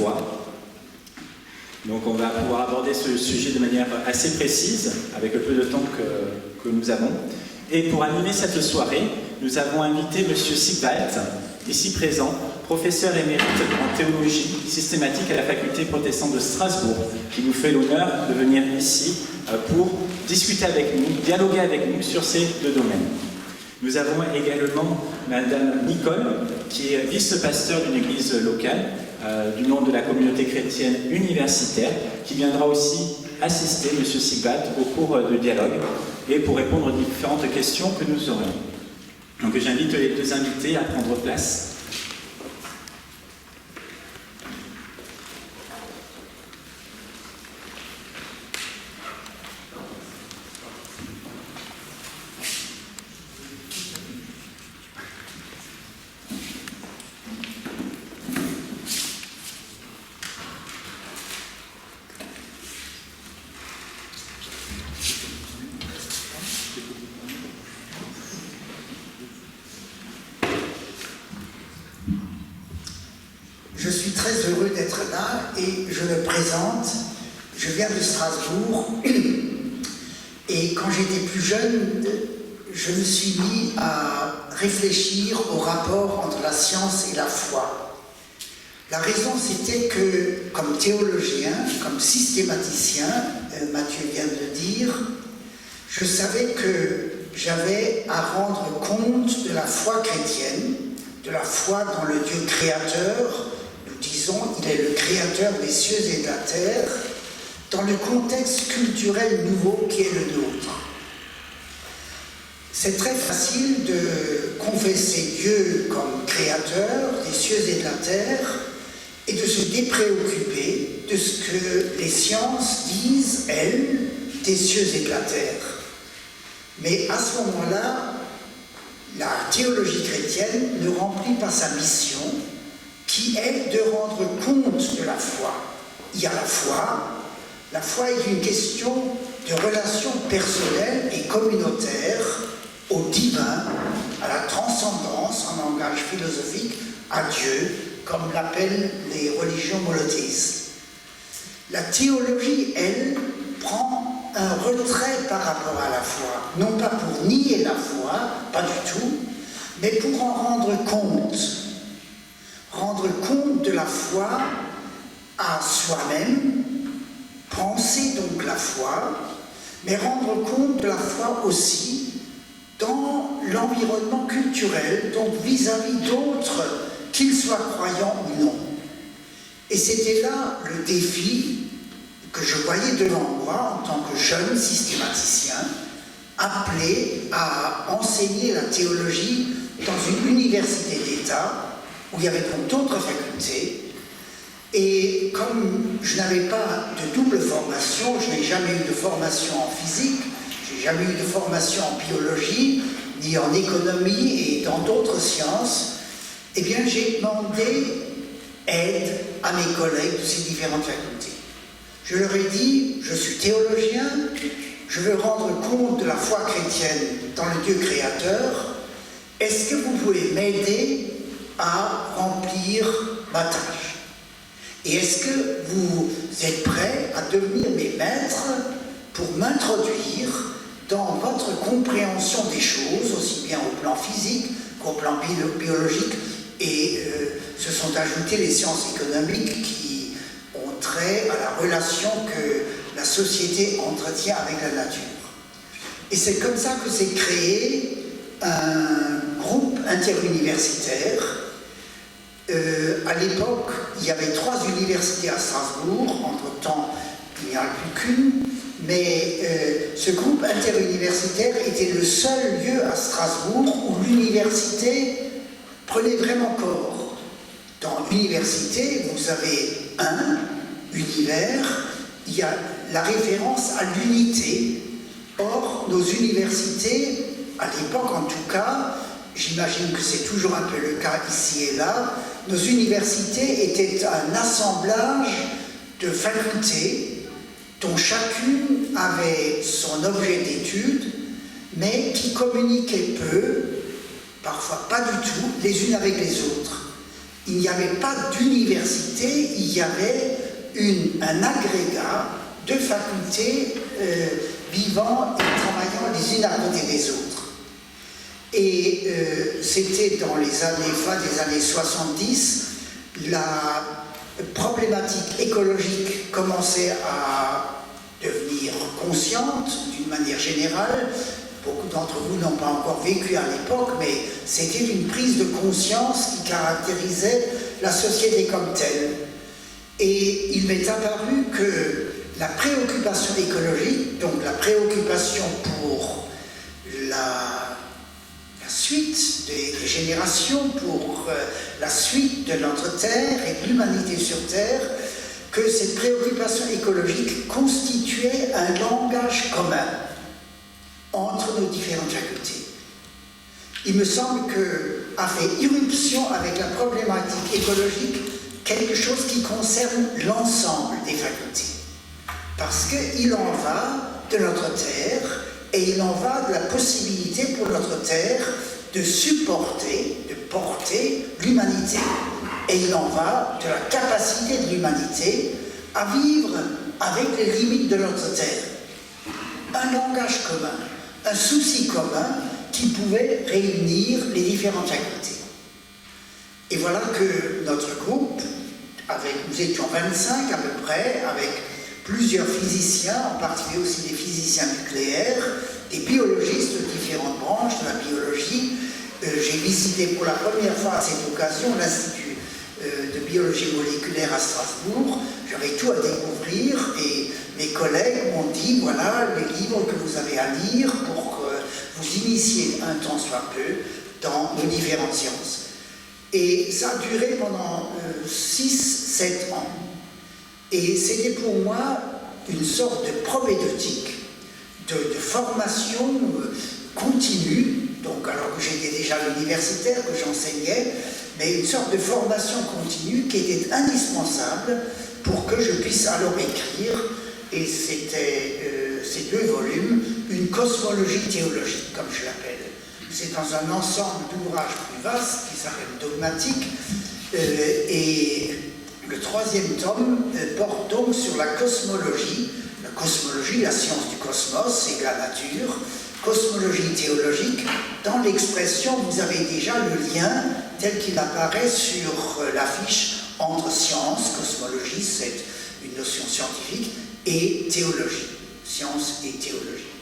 foi. Donc on va pouvoir aborder ce sujet de manière assez précise, avec le peu de temps que nous avons. Et pour animer cette soirée, nous avons invité M. Sigwald, ici présent, professeur émérite en théologie systématique à la faculté protestante de Strasbourg, qui nous fait l'honneur de venir ici pour discuter avec nous, dialoguer avec nous sur ces deux domaines. Nous avons également Madame Nicole, qui est vice-pasteur d'une église locale, du nom de la communauté chrétienne universitaire, qui viendra aussi assister M. Sigwald au cours de dialogue et pour répondre aux différentes questions que nous aurons. Donc j'invite les deux invités à prendre place. Je suis très heureux d'être là et je me présente. Je viens de Strasbourg et quand j'étais plus jeune, je me suis mis à réfléchir au rapport entre la science et la foi. La raison, c'était que, comme théologien, comme systématicien, Mathieu vient de le dire, je savais que j'avais à rendre compte de la foi chrétienne, de la foi dans le Dieu créateur. Disons, il est le créateur des cieux et de la terre, dans le contexte culturel nouveau qui est le nôtre. C'est très facile de confesser Dieu comme créateur des cieux et de la terre et de se dépréoccuper de ce que les sciences disent, elles, des cieux et de la terre. Mais à ce moment-là, la théologie chrétienne ne remplit pas sa mission, qui est de rendre compte de la foi. Il y a la foi est une question de relation personnelle et communautaire au divin, à la transcendance, en langage philosophique, à Dieu, comme l'appellent les religions monothéistes. La théologie, elle, prend un retrait par rapport à la foi, non pas pour nier la foi, pas du tout, mais pour en rendre compte. Rendre compte de la foi à soi-même, penser donc la foi, mais rendre compte de la foi aussi dans l'environnement culturel, donc vis-à-vis d'autres, qu'ils soient croyants ou non. Et c'était là le défi que je voyais devant moi en tant que jeune systématicien, appelé à enseigner la théologie dans une université d'État, où il y avait donc d'autres facultés, et comme je n'avais pas de double formation, je n'ai jamais eu de formation en physique, je n'ai jamais eu de formation en biologie, ni en économie et dans d'autres sciences, eh bien j'ai demandé aide à mes collègues de ces différentes facultés. Je leur ai dit, je suis théologien, je veux rendre compte de la foi chrétienne dans le Dieu créateur, est-ce que vous pouvez m'aider à remplir ma tâche? Et est-ce que vous êtes prêts à devenir mes maîtres pour m'introduire dans votre compréhension des choses, aussi bien au plan physique qu'au plan biologique, et se sont ajoutées les sciences économiques qui ont trait à la relation que la société entretient avec la nature. Et c'est comme ça que s'est créé un groupe interuniversitaire. À l'époque, il y avait 3 universités à Strasbourg, entre-temps, il n'y en a plus qu'une, mais ce groupe interuniversitaire était le seul lieu à Strasbourg où l'université prenait vraiment corps. Dans l'université, vous avez un univers, il y a la référence à l'unité. Or, nos universités, à l'époque en tout cas, j'imagine que c'est toujours un peu le cas ici et là, nos universités étaient un assemblage de facultés dont chacune avait son objet d'étude, mais qui communiquaient peu, parfois pas du tout, les unes avec les autres. il n'y avait pas d'université, il y avait un agrégat de facultés vivant et travaillant les unes à côté des autres. Et c'était dans les fin des années 70, la problématique écologique commençait à devenir consciente d'une manière générale. Beaucoup d'entre vous n'ont pas encore vécu à l'époque, mais c'était une prise de conscience qui caractérisait la société comme telle. Et il m'est apparu que la préoccupation écologique, donc la préoccupation pour la suite des générations, pour la suite de notre Terre et de l'humanité sur Terre, que cette préoccupation écologique constituait un langage commun entre nos différentes facultés. Il me semble qu'a fait irruption avec la problématique écologique quelque chose qui concerne l'ensemble des facultés. Parce qu'il en va de notre Terre et il en va de la possibilité pour notre Terre de supporter, de porter l'humanité. Et il en va de la capacité de l'humanité à vivre avec les limites de notre Terre. Un langage commun, un souci commun qui pouvait réunir les différentes facultés. Et voilà que notre groupe, nous étions 25 à peu près, avec plusieurs physiciens, en particulier aussi des physiciens nucléaires, des biologistes de différentes branches de la biologie. J'ai visité pour la première fois à cette occasion l'Institut de biologie moléculaire à Strasbourg. J'avais tout à découvrir et mes collègues m'ont dit, voilà les livres que vous avez à lire pour que vous initiez un tant soit peu dans nos différentes sciences. Et ça a duré pendant 6-7 ans. Et c'était pour moi une sorte de propédeutique, de formation continue, donc alors que j'étais déjà universitaire, que j'enseignais, mais une sorte de formation continue qui était indispensable pour que je puisse alors écrire, et c'était ces 2 volumes, une cosmologie théologique, comme je l'appelle. C'est dans un ensemble d'ouvrages plus vastes qui s'appelle Dogmatique, et le 3e tome porte donc sur la cosmologie, la science du cosmos et de la nature, cosmologie théologique. Dans l'expression, vous avez déjà le lien tel qu'il apparaît sur l'affiche entre science, cosmologie, c'est une notion scientifique, et théologie, science et théologie.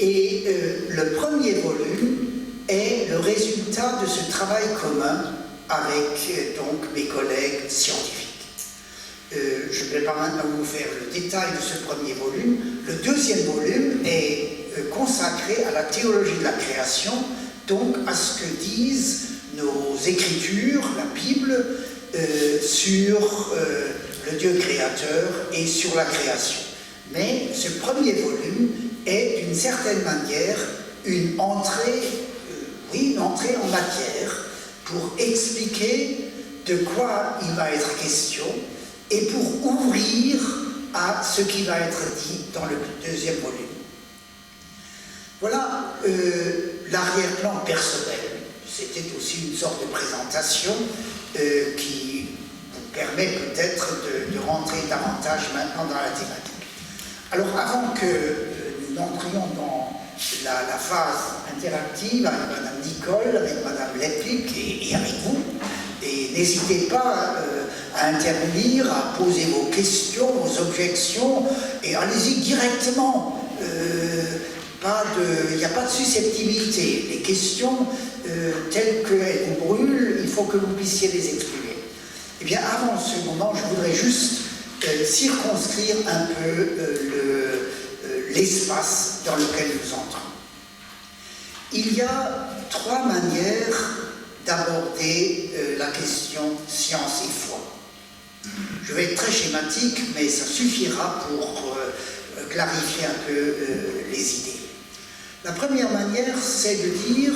Et le premier volume est le résultat de ce travail commun avec donc mes collègues scientifiques. Je ne vais pas maintenant vous faire le détail de ce premier volume. Le 2e volume est consacré à la théologie de la création, donc à ce que disent nos écritures, la Bible, sur le Dieu créateur et sur la création. Mais ce premier volume est d'une certaine manière une entrée en matière pour expliquer de quoi il va être question et pour ouvrir à ce qui va être dit dans le 2e volume. Voilà l'arrière-plan personnel. C'était aussi une sorte de présentation qui vous permet peut-être de rentrer davantage maintenant dans la thématique. Alors avant que nous n'entrions dans la phase interactive avec Madame Nicole, avec Madame Leplik et avec vous, et n'hésitez pas à intervenir, à poser vos questions, vos objections, et allez-y directement. Il n'y a pas de susceptibilité. Les questions telles qu'elles vous brûlent, il faut que vous puissiez les exprimer. Eh bien, avant ce moment, je voudrais juste circonscrire un peu l'espace dans lequel nous entrons. Il y a 3 manières d'aborder la question science et foi. Je vais être très schématique, mais ça suffira pour clarifier un peu les idées. La première manière, c'est de dire,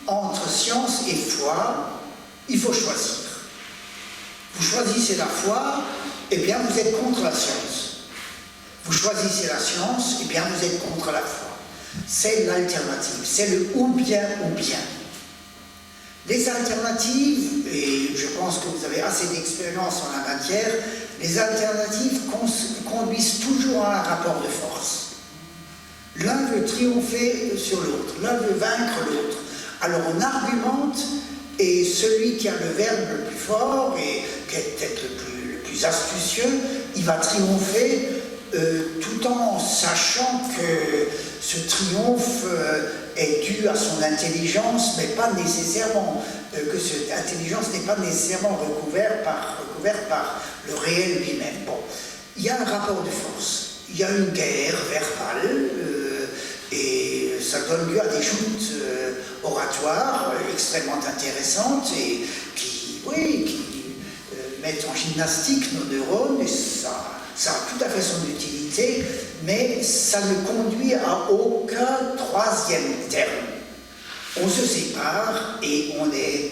entre science et foi, il faut choisir. Vous choisissez la foi, eh bien vous êtes contre la science. Vous choisissez la science, eh bien vous êtes contre la foi. C'est l'alternative, c'est le ou bien ou bien. Les alternatives, et je pense que vous avez assez d'expérience en la matière, les alternatives conduisent toujours à un rapport de force. L'un veut triompher sur l'autre, l'un veut vaincre l'autre. Alors on argumente, et celui qui a le verbe le plus fort, et qui est peut-être le plus astucieux, il va triompher tout en sachant que ce triomphe est dû à son intelligence, mais pas nécessairement, que cette intelligence n'est pas nécessairement recouverte par le réel lui-même. Bon, il y a un rapport de force, il y a une guerre verbale, et ça donne lieu à des joutes oratoires extrêmement intéressantes et qui mettent en gymnastique nos neurones, et ça a tout à fait son utilité, mais ça ne conduit à aucun troisième terme. On se sépare et on est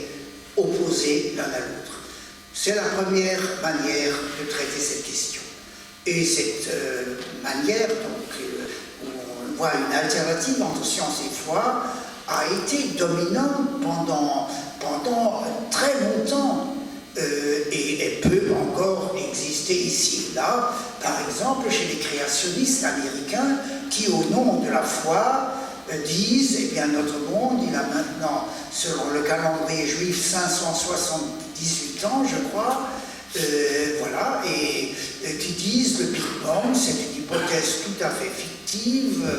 opposés l'un à l'autre. C'est la première manière de traiter cette question. Et cette manière, donc, où on voit une alternative entre science et foi, a été dominante pendant très longtemps. Et elle peut encore exister ici et là, par exemple chez les créationnistes américains qui, au nom de la foi, disent, eh bien notre monde, il a maintenant, selon le calendrier juif, 578 ans, je crois, voilà, et qui disent le Big Bang, c'est une hypothèse tout à fait fictive,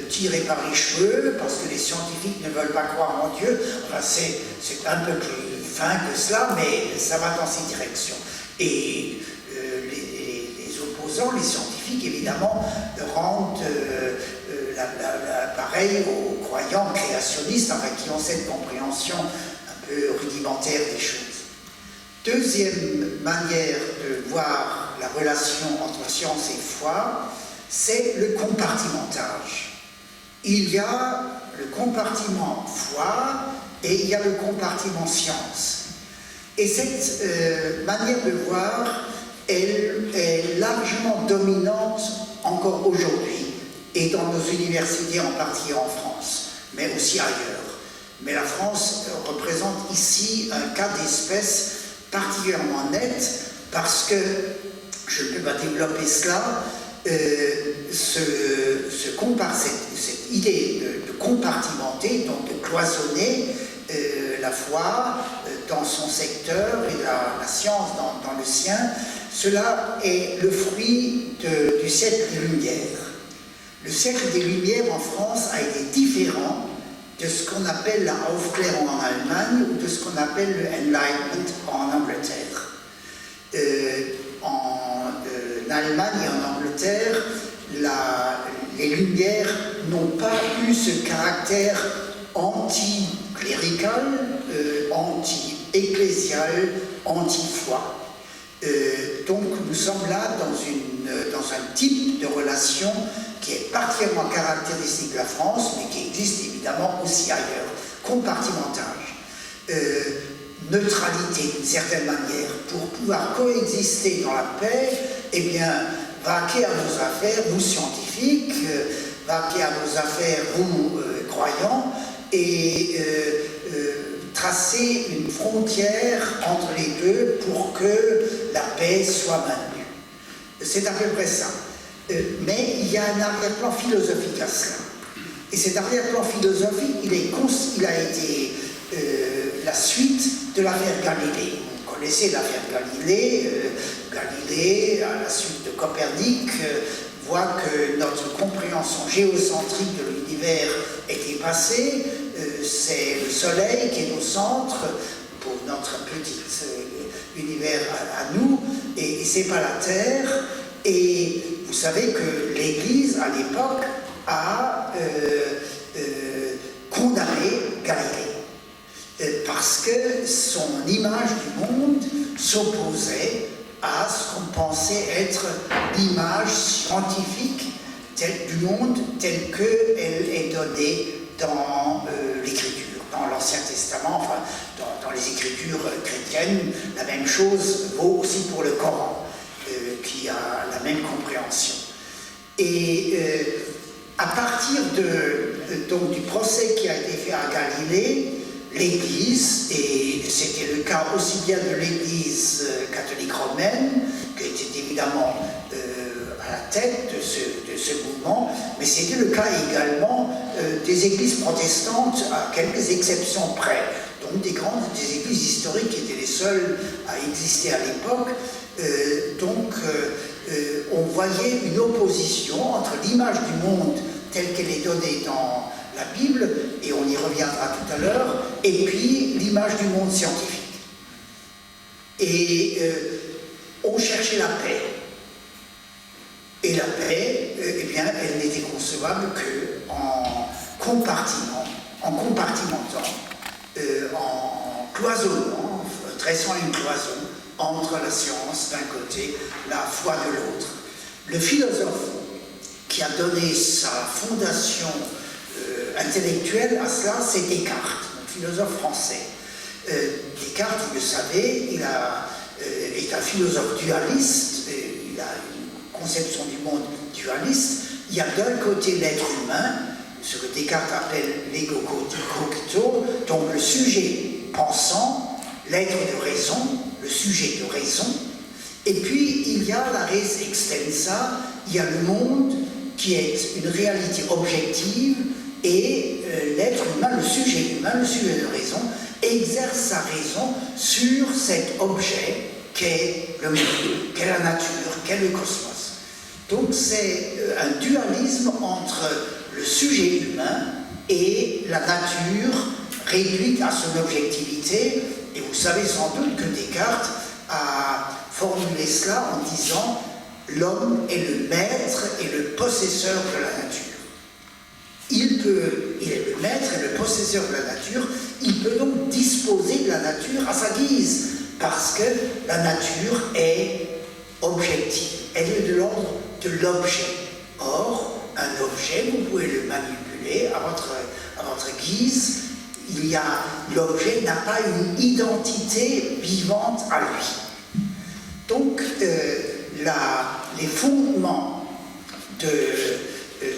tirée par les cheveux, parce que les scientifiques ne veulent pas croire en Dieu. Enfin, c'est un peu plus fin que cela, mais ça va dans ces directions. Et les opposants, les scientifiques, évidemment, rendent pareil aux croyants créationnistes, enfin, qui ont cette compréhension un peu rudimentaire des choses. Deuxième manière de voir la relation entre science et foi, c'est le compartimentage. Il y a le compartiment foi et il y a le compartiment science. Et cette manière de voir, elle est largement dominante encore aujourd'hui, et dans nos universités, en partie en France, mais aussi ailleurs. Mais la France représente ici un cas d'espèce particulièrement net, parce que, je ne peux pas développer cela, cette idée de compartimenter, donc de cloisonner la foi dans son secteur et la science dans le sien, cela est le fruit du siècle des Lumières. Le siècle des Lumières en France a été différent de ce qu'on appelle la Aufklärung en Allemagne ou de ce qu'on appelle le Enlightenment en Angleterre. En Allemagne et en Angleterre, les Lumières n'ont pas eu ce caractère anti-clérical, anti-ecclésial, anti-foi. Donc nous sommes là dans un type de relation qui est particulièrement caractéristique de la France, mais qui existe évidemment aussi ailleurs. Compartimentage, neutralité d'une certaine manière, pour pouvoir coexister dans la paix, eh bien, vaquez à vos affaires, vous scientifiques, vaquez à vos affaires, vous croyants, et tracer une frontière entre les deux pour que la paix soit maintenue. C'est à peu près ça. Mais il y a un arrière-plan philosophique à cela. Et cet arrière-plan philosophique, il a été la suite de l'affaire Galilée. Vous connaissez l'affaire Galilée. Galilée, à la suite de Copernic, voit que notre compréhension géocentrique de l'univers est dépassée. C'est le Soleil qui est au centre pour notre petit univers à nous, et c'est pas la Terre. Et vous savez que l'Église, à l'époque, a condamné Galilée, parce que son image du monde s'opposait à ce qu'on pensait être l'image scientifique du monde telle qu'elle est donnée dans l'Écriture, dans l'Ancien Testament, enfin dans les Écritures chrétiennes. La même chose vaut aussi pour le Coran, qui a la même compréhension. Et à partir donc, du procès qui a été fait à Galilée, l'Église, et c'était le cas aussi bien de l'Église catholique romaine, qui était évidemment à la tête de ce mouvement, mais c'était le cas également des églises protestantes, à quelques exceptions près. Donc des églises historiques qui étaient les seules à exister à l'époque. On voyait une opposition entre l'image du monde telle qu'elle est donnée dans la Bible, et on y reviendra tout à l'heure, et puis l'image du monde scientifique. Et on cherchait la paix. Et la paix, eh bien, elle n'était concevable qu'en compartimentant, en cloisonnant, dressant une cloison entre la science d'un côté, la foi de l'autre. Le philosophe qui a donné sa fondation intellectuelle à cela, c'est Descartes, un philosophe français. Descartes, vous le savez, est un philosophe dualiste, il a une conception du monde dualiste. Il y a d'un côté l'être humain, ce que Descartes appelle l'ego cogito, donc le sujet pensant, l'être de raison, le sujet de raison, et puis il y a la res extensa, il y a le monde qui est une réalité objective, et l'être humain, le sujet de raison, exerce sa raison sur cet objet qu'est le monde, qu'est la nature, qu'est le cosmos. Donc c'est un dualisme entre le sujet humain et la nature réduite à son objectivité. Et vous savez sans doute que Descartes a formulé cela en disant « l'homme est le maître et le possesseur de la nature ». Il est le maître et le possesseur de la nature, il peut donc disposer de la nature à sa guise, parce que la nature est objective, elle est de l'ordre de l'objet. Or, un objet, vous pouvez le manipuler à votre guise, l'objet n'a pas une identité vivante à lui. Donc, les fondements de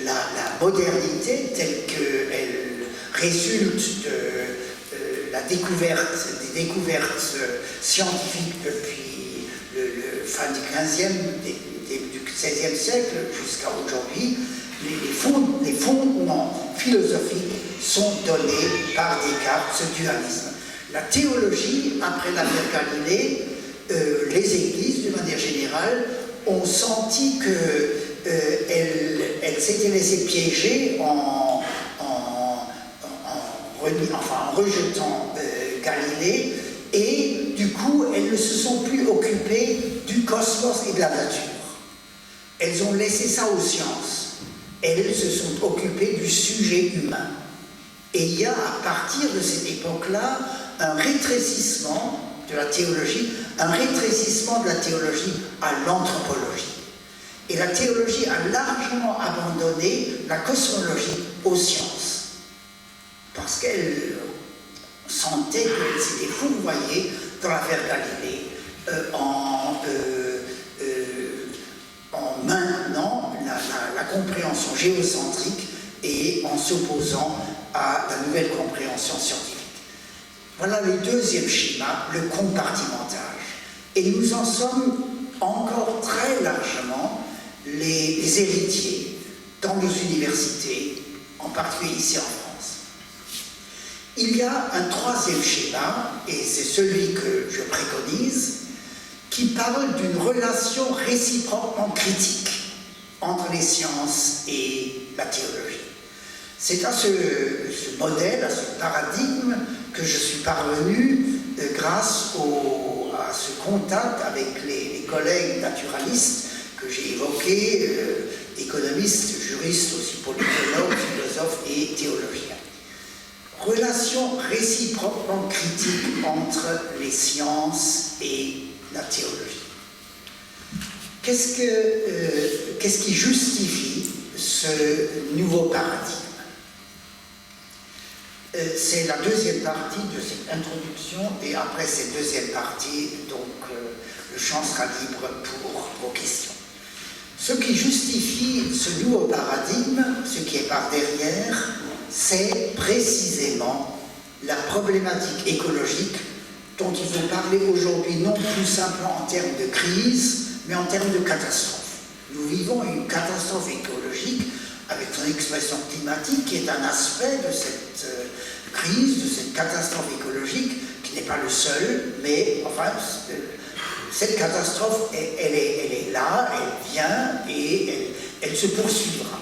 la modernité telle qu'elle résulte de la découverte, des découvertes scientifiques depuis le fin du XVe, du XVIe siècle jusqu'à aujourd'hui, les fondements philosophiques sont donnés par Descartes, ce dualisme. La théologie, après l'affaire Galilée, les églises, d'une manière générale, ont senti qu'elles s'étaient laissées piéger en rejetant Galilée, et du coup, elles ne se sont plus occupées du cosmos et de la nature. Elles ont laissé ça aux sciences. Elles se sont occupées du sujet humain. Et il y a, à partir de cette époque-là, un rétrécissement de la théologie à l'anthropologie. Et la théologie a largement abandonné la cosmologie aux sciences, parce qu'elle sentait qu'elle s'était fourvoyée dans l'affaire Galilée en maintenant la compréhension géocentrique et en s'opposant à la nouvelle compréhension scientifique. Voilà le deuxième schéma, le compartimentage. Et nous en sommes encore très largement les héritiers dans nos universités, en particulier ici en France. Il y a un troisième schéma, et c'est celui que je préconise, qui parle d'une relation réciproquement critique entre les sciences et la théologie. C'est à ce modèle, à ce paradigme que je suis parvenu grâce à ce contact avec les collègues naturalistes que j'ai évoqués, économistes, juristes, aussi politologues, philosophes et théologiens. Relation réciproquement critique entre les sciences et la théologie. Qu'est-ce qui justifie ce nouveau paradigme? C'est la deuxième partie de cette introduction, et après cette deuxième partie, donc le champ sera libre pour vos questions. Ce qui justifie ce nouveau paradigme, ce qui est par derrière, c'est précisément la problématique écologique dont il faut parler aujourd'hui non plus simplement en termes de crise, mais en termes de catastrophe. Nous vivons une catastrophe écologique avec son expression climatique qui est un aspect de cette crise, de cette catastrophe écologique, qui n'est pas le seul, mais enfin, cette catastrophe, elle est là, elle vient et elle se poursuivra.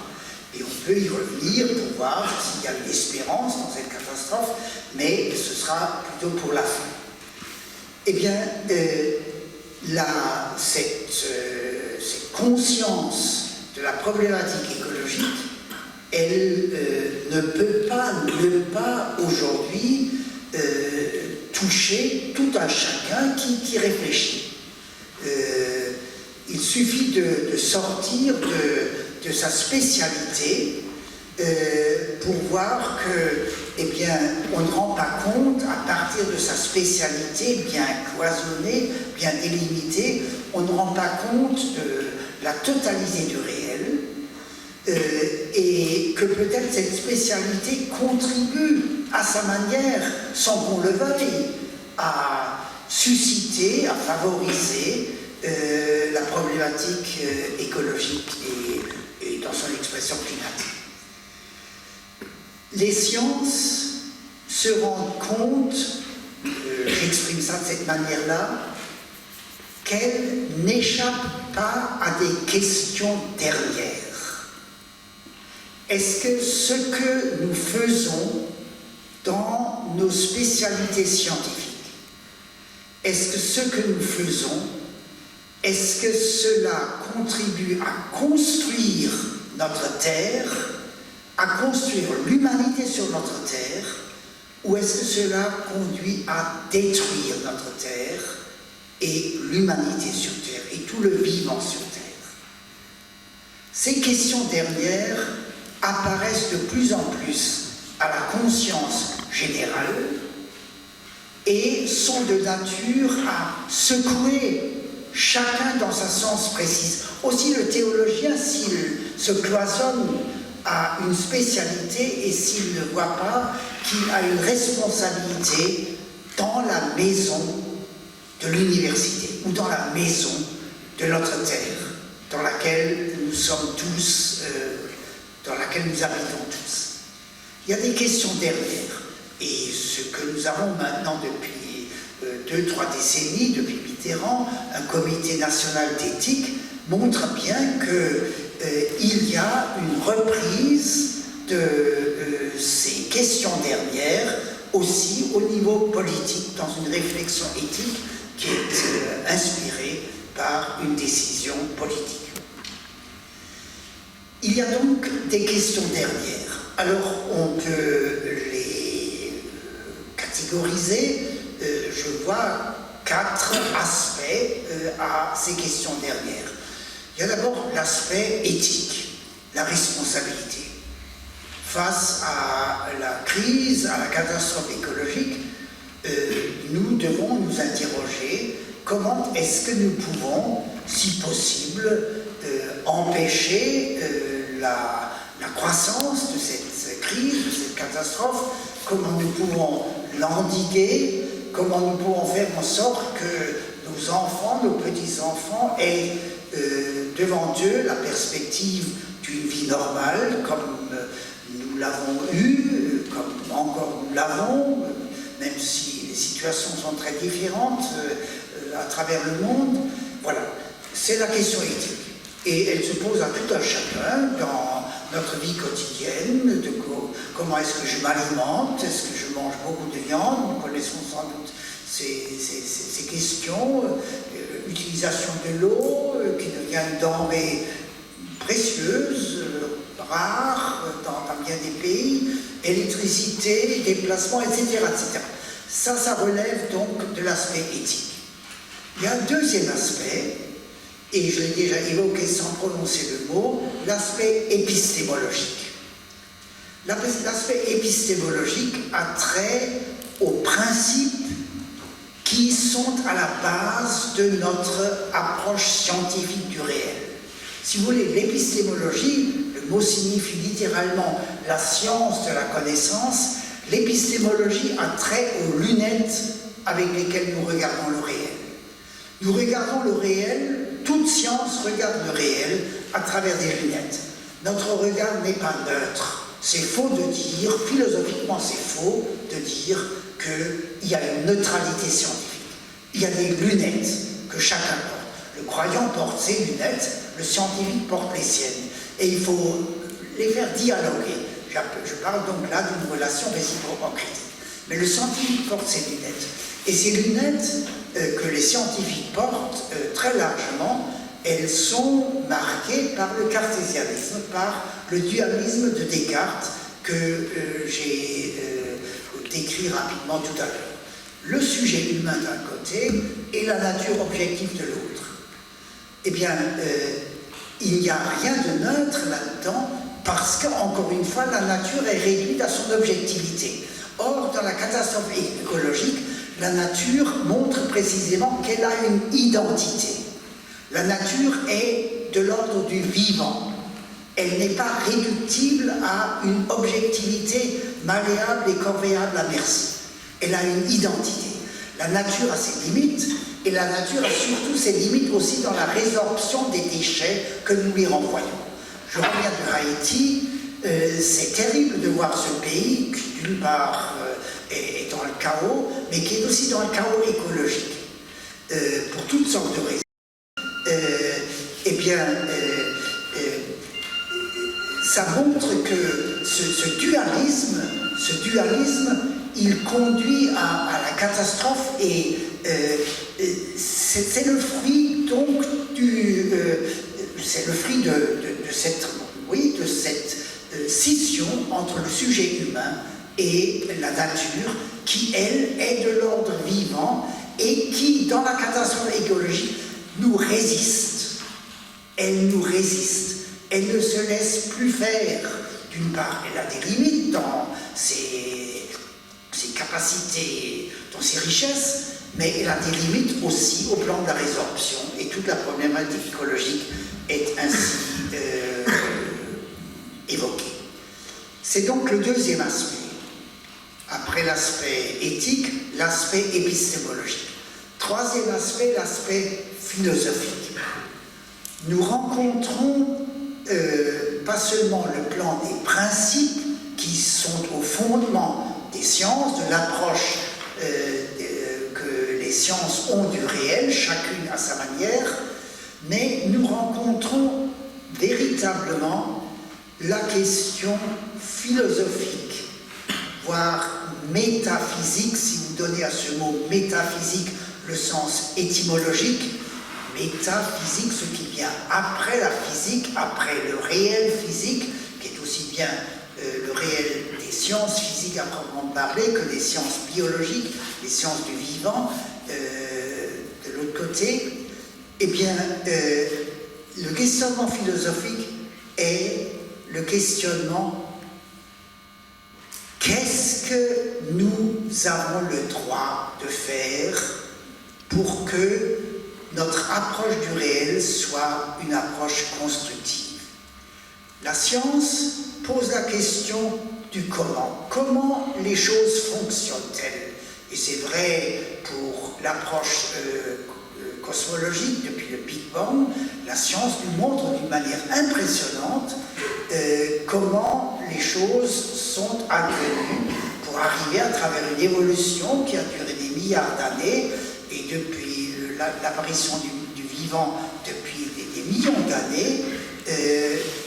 Et on peut y revenir pour voir s'il y a une espérance dans cette catastrophe, mais ce sera plutôt pour la fin. Eh bien, cette conscience de la problématique écologique, elle ne peut pas ne pas aujourd'hui toucher tout un chacun qui réfléchit. Il suffit de sortir de sa spécialité pour voir que, eh bien, on ne rend pas compte, à partir de sa spécialité bien cloisonnée, bien délimitée, on ne rend pas compte de la totalité du réel, et que peut-être cette spécialité contribue à sa manière, sans qu'on le veuille, à susciter, à favoriser la problématique écologique et dans son expression climatique. Les sciences se rendent compte, j'exprime ça de cette manière-là, qu'elles n'échappent pas à des questions dernières. Est-ce que ce que nous faisons dans nos spécialités scientifiques, est-ce que ce que nous faisons, est-ce que cela contribue à construire notre Terre, à construire l'humanité sur notre Terre, ou est-ce que cela conduit à détruire notre Terre et l'humanité sur Terre, et tout le vivant sur Terre? Ces questions dernières apparaissent de plus en plus à la conscience générale et sont de nature à secouer chacun dans sa sens précise. Aussi le théologien, s'il se cloisonne à une spécialité et s'il ne voit pas qu'il a une responsabilité dans la maison de l'université ou dans la maison de notre terre, dans laquelle nous sommes tous, dans laquelle nous habitons tous. Il y a des questions derrière, et ce que nous avons maintenant depuis 2-3 décennies, depuis Mitterrand, un comité national d'éthique, montre bien qu'il y a une reprise de ces questions dernières aussi au niveau politique, dans une réflexion éthique qui est inspirée par une décision politique. Il y a donc des questions dernières. Alors on peut les catégoriser. Je vois 4 aspects à ces questions dernières. Il y a d'abord l'aspect éthique, la responsabilité. Face à la crise, à la catastrophe écologique, nous devons nous interroger comment est-ce que nous pouvons, si possible, empêcher la croissance de cette crise, de cette catastrophe, comment nous pouvons l'endiguer, comment nous pouvons faire en sorte que nos enfants, nos petits-enfants aient devant eux la perspective d'une vie normale, comme nous l'avons eue, comme encore nous l'avons, même si les situations sont très différentes à travers le monde. Voilà, c'est la question éthique. Et elle se pose à tout un chacun dans notre vie quotidienne, de comment est-ce que je m'alimente, est-ce que je mange beaucoup de viande, nous connaissons sans doute ces questions, utilisation de l'eau, qui devient une denrée précieuse, rare dans bien des pays, électricité, déplacement, etc., etc. Ça relève donc de l'aspect éthique. Il y a un deuxième aspect, et je l'ai déjà évoqué sans prononcer le mot, l'aspect épistémologique. L'aspect épistémologique a trait aux principes qui sont à la base de notre approche scientifique du réel. Si vous voulez, l'épistémologie, le mot signifie littéralement la science de la connaissance, L'épistémologie a trait aux lunettes avec lesquelles nous regardons le réel. Nous regardons le réel, toute science regarde le réel à travers des lunettes. Notre regard n'est pas neutre. C'est faux de dire, philosophiquement c'est faux de dire qu'il y a une neutralité scientifique. Il y a des lunettes que chacun porte. Le croyant porte ses lunettes, le scientifique porte les siennes. Et il faut les faire dialoguer. Je parle donc là d'une relation réciproquement critique. Mais le scientifique porte ses lunettes. Et ces lunettes que les scientifiques portent très largement, elles sont marquées par le cartésianisme, par le dualisme de Descartes que j'ai décrit rapidement tout à l'heure. Le sujet humain d'un côté et la nature objective de l'autre. Eh bien, il n'y a rien de neutre là-dedans parce qu'encore une fois, la nature est réduite à son objectivité. Or, dans la catastrophe écologique, la nature montre précisément qu'elle a une identité. La nature est de l'ordre du vivant. Elle n'est pas réductible à une objectivité malléable et corvéable à merci. Elle a une identité. La nature a ses limites, et la nature a surtout ses limites aussi dans la résorption des déchets que nous lui renvoyons. Je reviens de Haïti, c'est terrible de voir ce pays qui, d'une part, est dans le chaos, mais qui est aussi dans le chaos écologique, pour toutes sortes de raisons. Eh bien, ça montre que ce dualisme, il conduit à la catastrophe et c'est le fruit donc c'est le fruit de cette scission entre le sujet humain et la nature qui, elle, est de l'ordre vivant et qui, dans la catastrophe écologique, nous résiste. Elle nous résiste. Elle ne se laisse plus faire. D'une part, elle a des limites dans ses capacités, dans ses richesses, mais elle a des limites aussi au plan de la résorption. Et toute la problématique écologique est ainsi évoquée. C'est donc le deuxième aspect. Après l'aspect éthique, l'aspect épistémologique. Troisième aspect, l'aspect philosophique. Nous rencontrons pas seulement le plan des principes qui sont au fondement des sciences, de l'approche que les sciences ont du réel, chacune à sa manière, mais nous rencontrons véritablement la question philosophique, voire métaphysique, si vous donnez à ce mot métaphysique le sens étymologique. Métaphysique, ce qui vient après la physique, après le réel physique, qui est aussi bien le réel des sciences physiques à proprement parler que les sciences biologiques, les sciences du vivant, de l'autre côté. Eh bien, le questionnement philosophique est le questionnement: qu'est-ce que nous avons le droit de faire pour que notre approche du réel soit une approche constructive? La science pose la question du comment. Comment les choses fonctionnent-elles? Et c'est vrai pour l'approche cosmologique depuis le Big Bang. La science nous montre d'une manière impressionnante comment les choses sont advenues pour arriver à travers une évolution qui a duré des milliards d'années et depuis l'apparition du vivant depuis des millions d'années,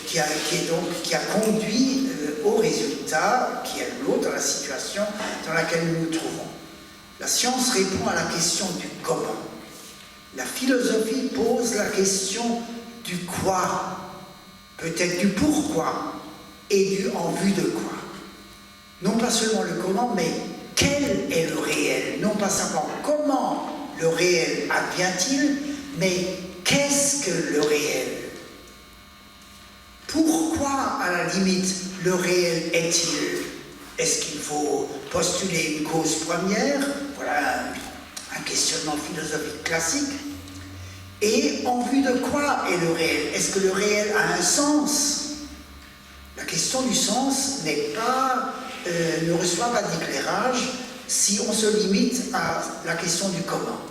qui a conduit au résultat qui est l'autre dans la situation dans laquelle nous nous trouvons. La science répond à la question du comment. La philosophie pose la question du quoi, peut-être du pourquoi et du en vue de quoi. Non pas seulement le comment, mais quel est le réel? Non pas simplement comment le réel advient-il, mais qu'est-ce que le réel? Pourquoi, à la limite, le réel est-il? Est-ce qu'il faut postuler une cause première? Voilà un questionnement philosophique classique. Et en vue de quoi est le réel? Est-ce que le réel a un sens? La question du sens n'est pas ne reçoit pas d'éclairage si on se limite à la question du comment.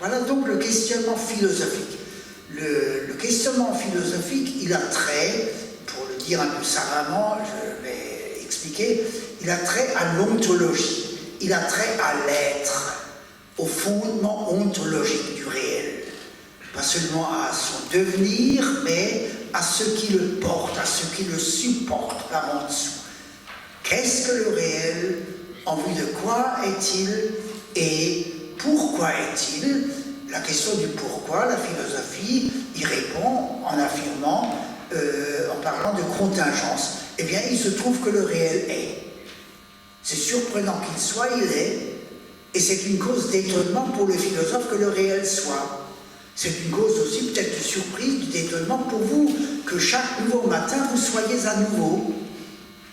Voilà donc le questionnement philosophique. Le questionnement philosophique, il a trait, pour le dire un peu savamment, je vais expliquer, il a trait à l'ontologie, il a trait à l'être, au fondement ontologique du réel. Pas seulement à son devenir, mais à ce qui le porte, à ce qui le supporte par en dessous. Qu'est-ce que le réel? En vue de quoi est-il? Et pourquoi est-il? La question du pourquoi, la philosophie y répond en affirmant, en parlant de contingence. Eh bien, il se trouve que le réel est. C'est surprenant qu'il soit, il est, et c'est une cause d'étonnement pour le philosophe que le réel soit. C'est une cause aussi peut-être de surprise, d'étonnement pour vous, que chaque nouveau matin vous soyez à nouveau.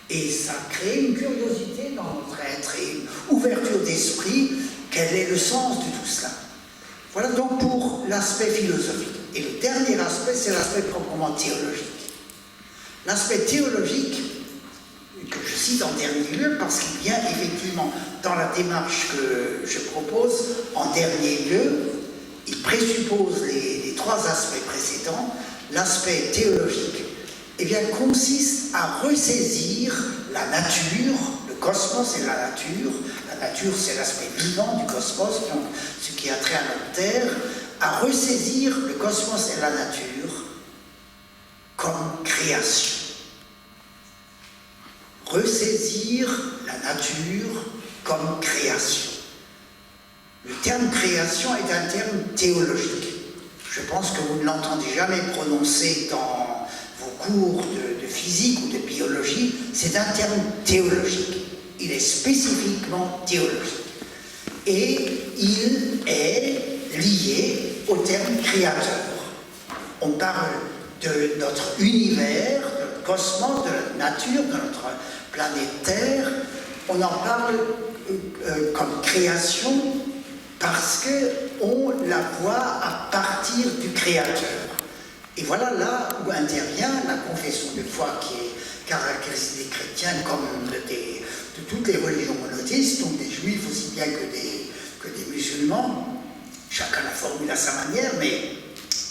Et ça crée une curiosité dans notre être et une ouverture d'esprit. Quel est le sens de tout cela? Voilà donc pour l'aspect philosophique. Et le dernier aspect, c'est l'aspect proprement théologique. L'aspect théologique, que je cite en dernier lieu, parce qu'il vient effectivement dans la démarche que je propose, en dernier lieu, il présuppose les trois aspects précédents. L'aspect théologique, eh bien, consiste à ressaisir la nature, le cosmos et la nature. La nature, c'est l'aspect vivant du cosmos, donc ce qui a trait à notre Terre, à ressaisir le cosmos et la nature comme création. Ressaisir la nature comme création. Le terme création est un terme théologique. Je pense que vous ne l'entendez jamais prononcé dans vos cours de physique ou de biologie. C'est un terme théologique. Il est spécifiquement théologique. Et il est lié au terme créateur. On parle de notre univers, de notre cosmos, de notre nature, de notre planète Terre. On en parle comme création parce qu'on la voit à partir du Créateur. Et voilà là où intervient la confession de foi qui est caractéristique des chrétiens comme de toutes les religions monothéistes, donc des juifs aussi bien que des musulmans. Chacun la formule à sa manière, mais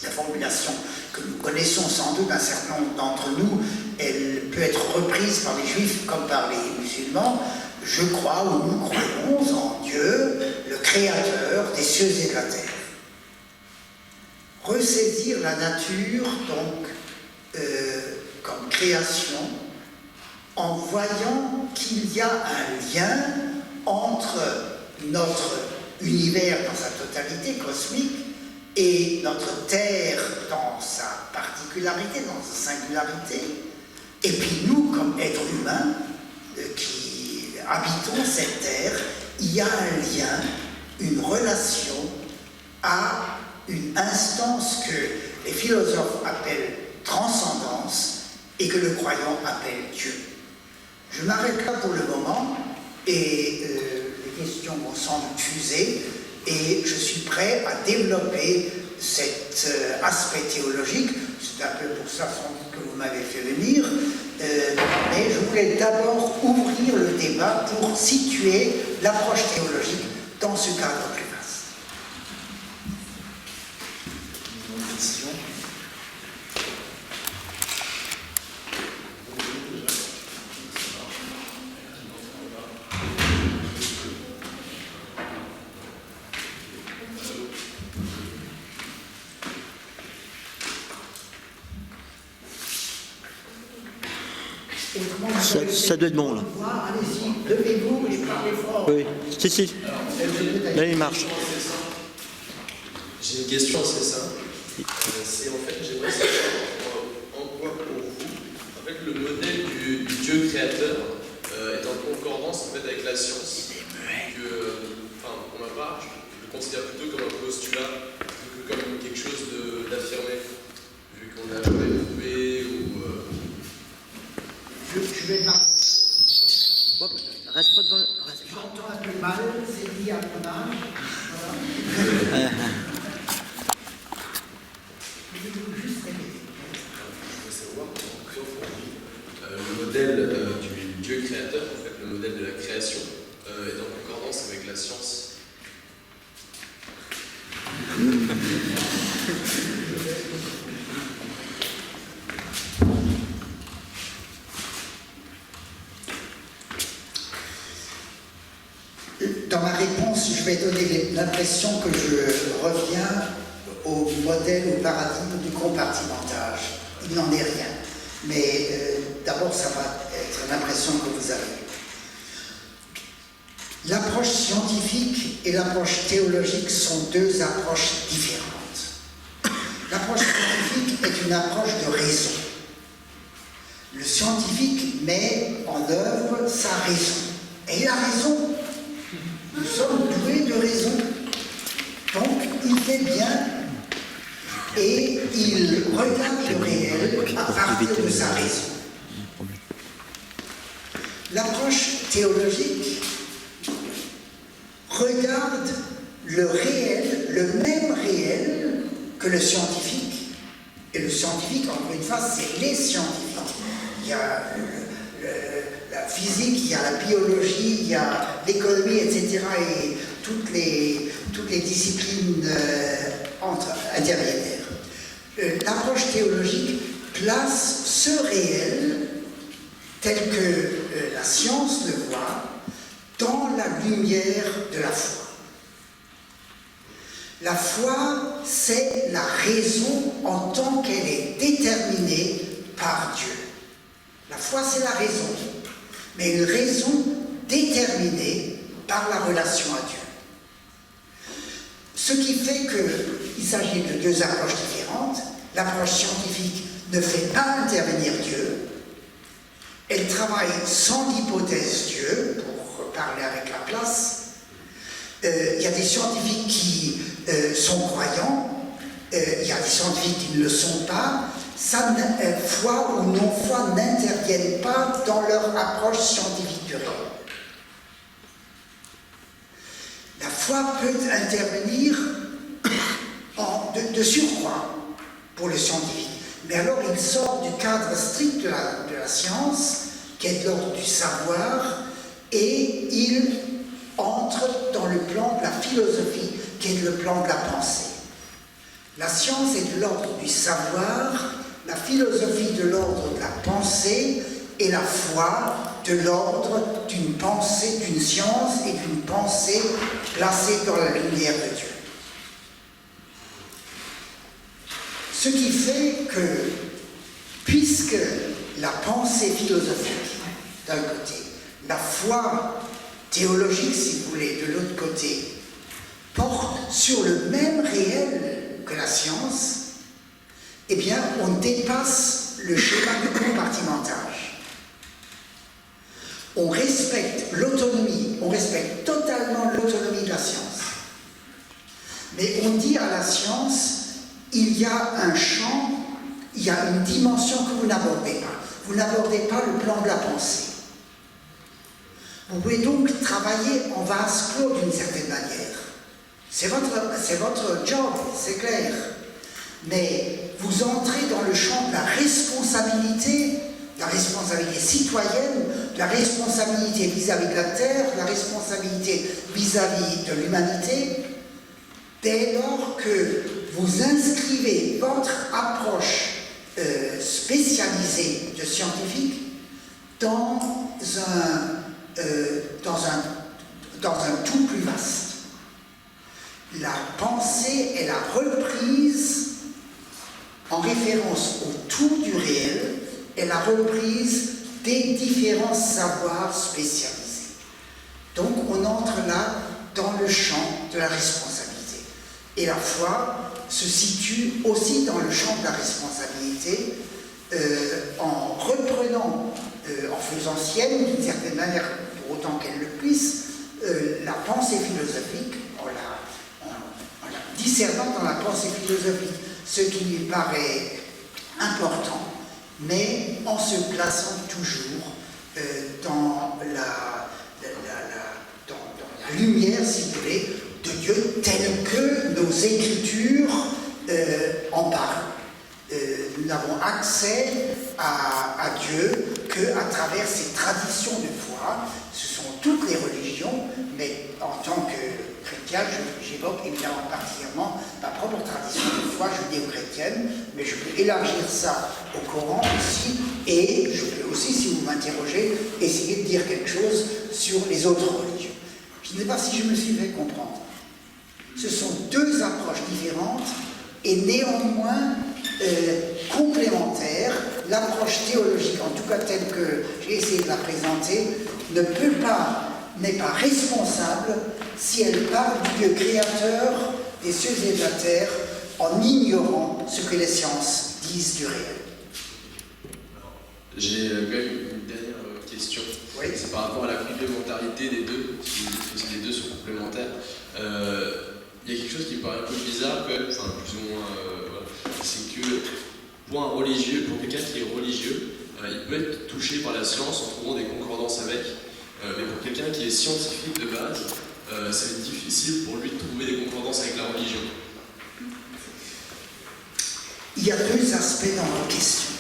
la formulation que nous connaissons sans doute d'un certain nombre d'entre nous, elle peut être reprise par les juifs comme par les musulmans. Je crois ou nous croyons en Dieu, le créateur des cieux et de la terre. Ressaisir la nature, donc, comme création, en voyant qu'il y a un lien entre notre univers dans sa totalité cosmique et notre Terre dans sa particularité, dans sa singularité, et puis nous, comme êtres humains, qui habitons cette Terre, il y a un lien, une relation à une instance que les philosophes appellent transcendance et que le croyant appelle Dieu. Je m'arrête là pour le moment et les questions vont sans doute fuser et je suis prêt à développer cet aspect théologique. C'est un peu pour ça sans doute que vous m'avez fait venir, mais je voulais d'abord ouvrir le débat pour situer l'approche théologique dans ce cadre plus vaste. Ça doit être bon là. Allez-y, levez-vous et parlez fort. Oui, si. Là il marche. J'ai une question assez simple. C'est en fait, j'aimerais savoir en quoi pour vous, en fait, le modèle du Dieu créateur est en concordance en fait avec la science. Pour ma part, je le considère plutôt comme un postulat que comme quelque chose d'affirmé, vu qu'on n'a jamais prouvé ou. Je vais pas. Reste pas devant. J'entends un peu mal, c'est lié à mon âge. Voilà. Je vais juste répéter. Je veux savoir en quoi pour vous, le modèle du Dieu créateur, en fait, le modèle de la création est en concordance avec la science. Dans ma réponse, je vais donner l'impression que je reviens au modèle, au paradigme du compartimentage. Il n'en est rien. Mais d'abord, ça va être l'impression que vous avez. L'approche scientifique et l'approche théologique sont deux approches différentes. L'approche scientifique est une approche de raison. Le scientifique met en œuvre sa raison. Et il a raison. Nous sommes doués de raison. Donc, il fait bien et il regarde le réel à partir de sa raison. L'approche théologique regarde le réel, le même réel que le scientifique. Et le scientifique, encore une fois, c'est les scientifiques. Il y a la physique, il y a la biologie, il y a l'économie, etc. et toutes les disciplines intermédiaires. L'approche théologique place ce réel tel que la science le voit dans la lumière de la foi. La foi, c'est la raison en tant qu'elle est déterminée par Dieu. La foi, c'est la raison, mais une raison déterminée par la relation à Dieu. Ce qui fait qu'il s'agit de deux approches différentes. L'approche scientifique ne fait pas intervenir Dieu. Elle travaille sans l'hypothèse Dieu, pour parler avec la place. Il y a des scientifiques qui sont croyants, il y a des scientifiques qui ne le sont pas. Foi ou non-foi n'interviennent pas dans leur approche scientifique du réel. La foi peut intervenir de surcroît pour le scientifique. Mais alors il sort du cadre strict de la science, qui est de l'ordre du savoir, et il entre dans le plan de la philosophie, qui est le plan de la pensée. La science est de l'ordre du savoir, la philosophie de l'ordre de la pensée, et la foi de l'ordre d'une pensée, d'une science et d'une pensée placée dans la lumière de Dieu. Ce qui fait que, puisque la pensée philosophique, d'un côté, la foi théologique, si vous voulez, de l'autre côté, porte sur le même réel que la science, eh bien, on dépasse le schéma du compartimentage. On respecte l'autonomie, on respecte totalement l'autonomie de la science. Mais on dit à la science, il y a un champ, il y a une dimension que vous n'abordez pas. Vous n'abordez pas le plan de la pensée. Vous pouvez donc travailler en vase clos d'une certaine manière. C'est votre job, c'est clair. Mais vous entrez dans le champ de la responsabilité citoyenne, de la responsabilité vis-à-vis de la Terre, de la responsabilité vis-à-vis de l'humanité, dès lors que vous inscrivez votre approche spécialisée de scientifique dans un tout plus vaste. La pensée est la reprise, en référence au tout du réel, est la reprise des différents savoirs spécialisés. Donc on entre là dans le champ de la responsabilité. Et la foi se situe aussi dans le champ de la responsabilité, en reprenant, en faisant sienne d'une certaine manière, pour autant qu'elle le puisse, la pensée philosophique, en la discernant dans la pensée philosophique ce qui lui paraît important, mais en se plaçant toujours dans la lumière, si vous voulez, de Dieu, telle que nos écritures en parlent. n'avons accès à Dieu qu'à travers ces traditions de foi. Ce sont toutes les religions, mais en tant que chrétien, j'évoque évidemment particulièrement ma propre tradition de foi judéo-chrétienne, mais je peux élargir ça au Coran aussi, et je peux aussi, si vous m'interrogez, essayer de dire quelque chose sur les autres religions. Je ne sais pas si je me suis fait comprendre. Ce sont deux approches différentes et néanmoins complémentaires. L'approche théologique, en tout cas telle que j'ai essayé de la présenter, n'est pas responsable si elle parle du Dieu créateur des cieux et de la terre en ignorant ce que les sciences disent du réel. J'ai quand même une dernière question. Oui. C'est par rapport à la complémentarité des deux, si les deux sont complémentaires. Il y a quelque chose qui me paraît un peu bizarre, quand même, enfin plus ou moins, voilà. C'est que pour un religieux, pour quelqu'un qui est religieux, il peut être touché par la science en trouvant des concordances avec, mais pour quelqu'un qui est scientifique de base, ça va être difficile pour lui de trouver des concordances avec la religion. Il y a deux aspects dans votre question.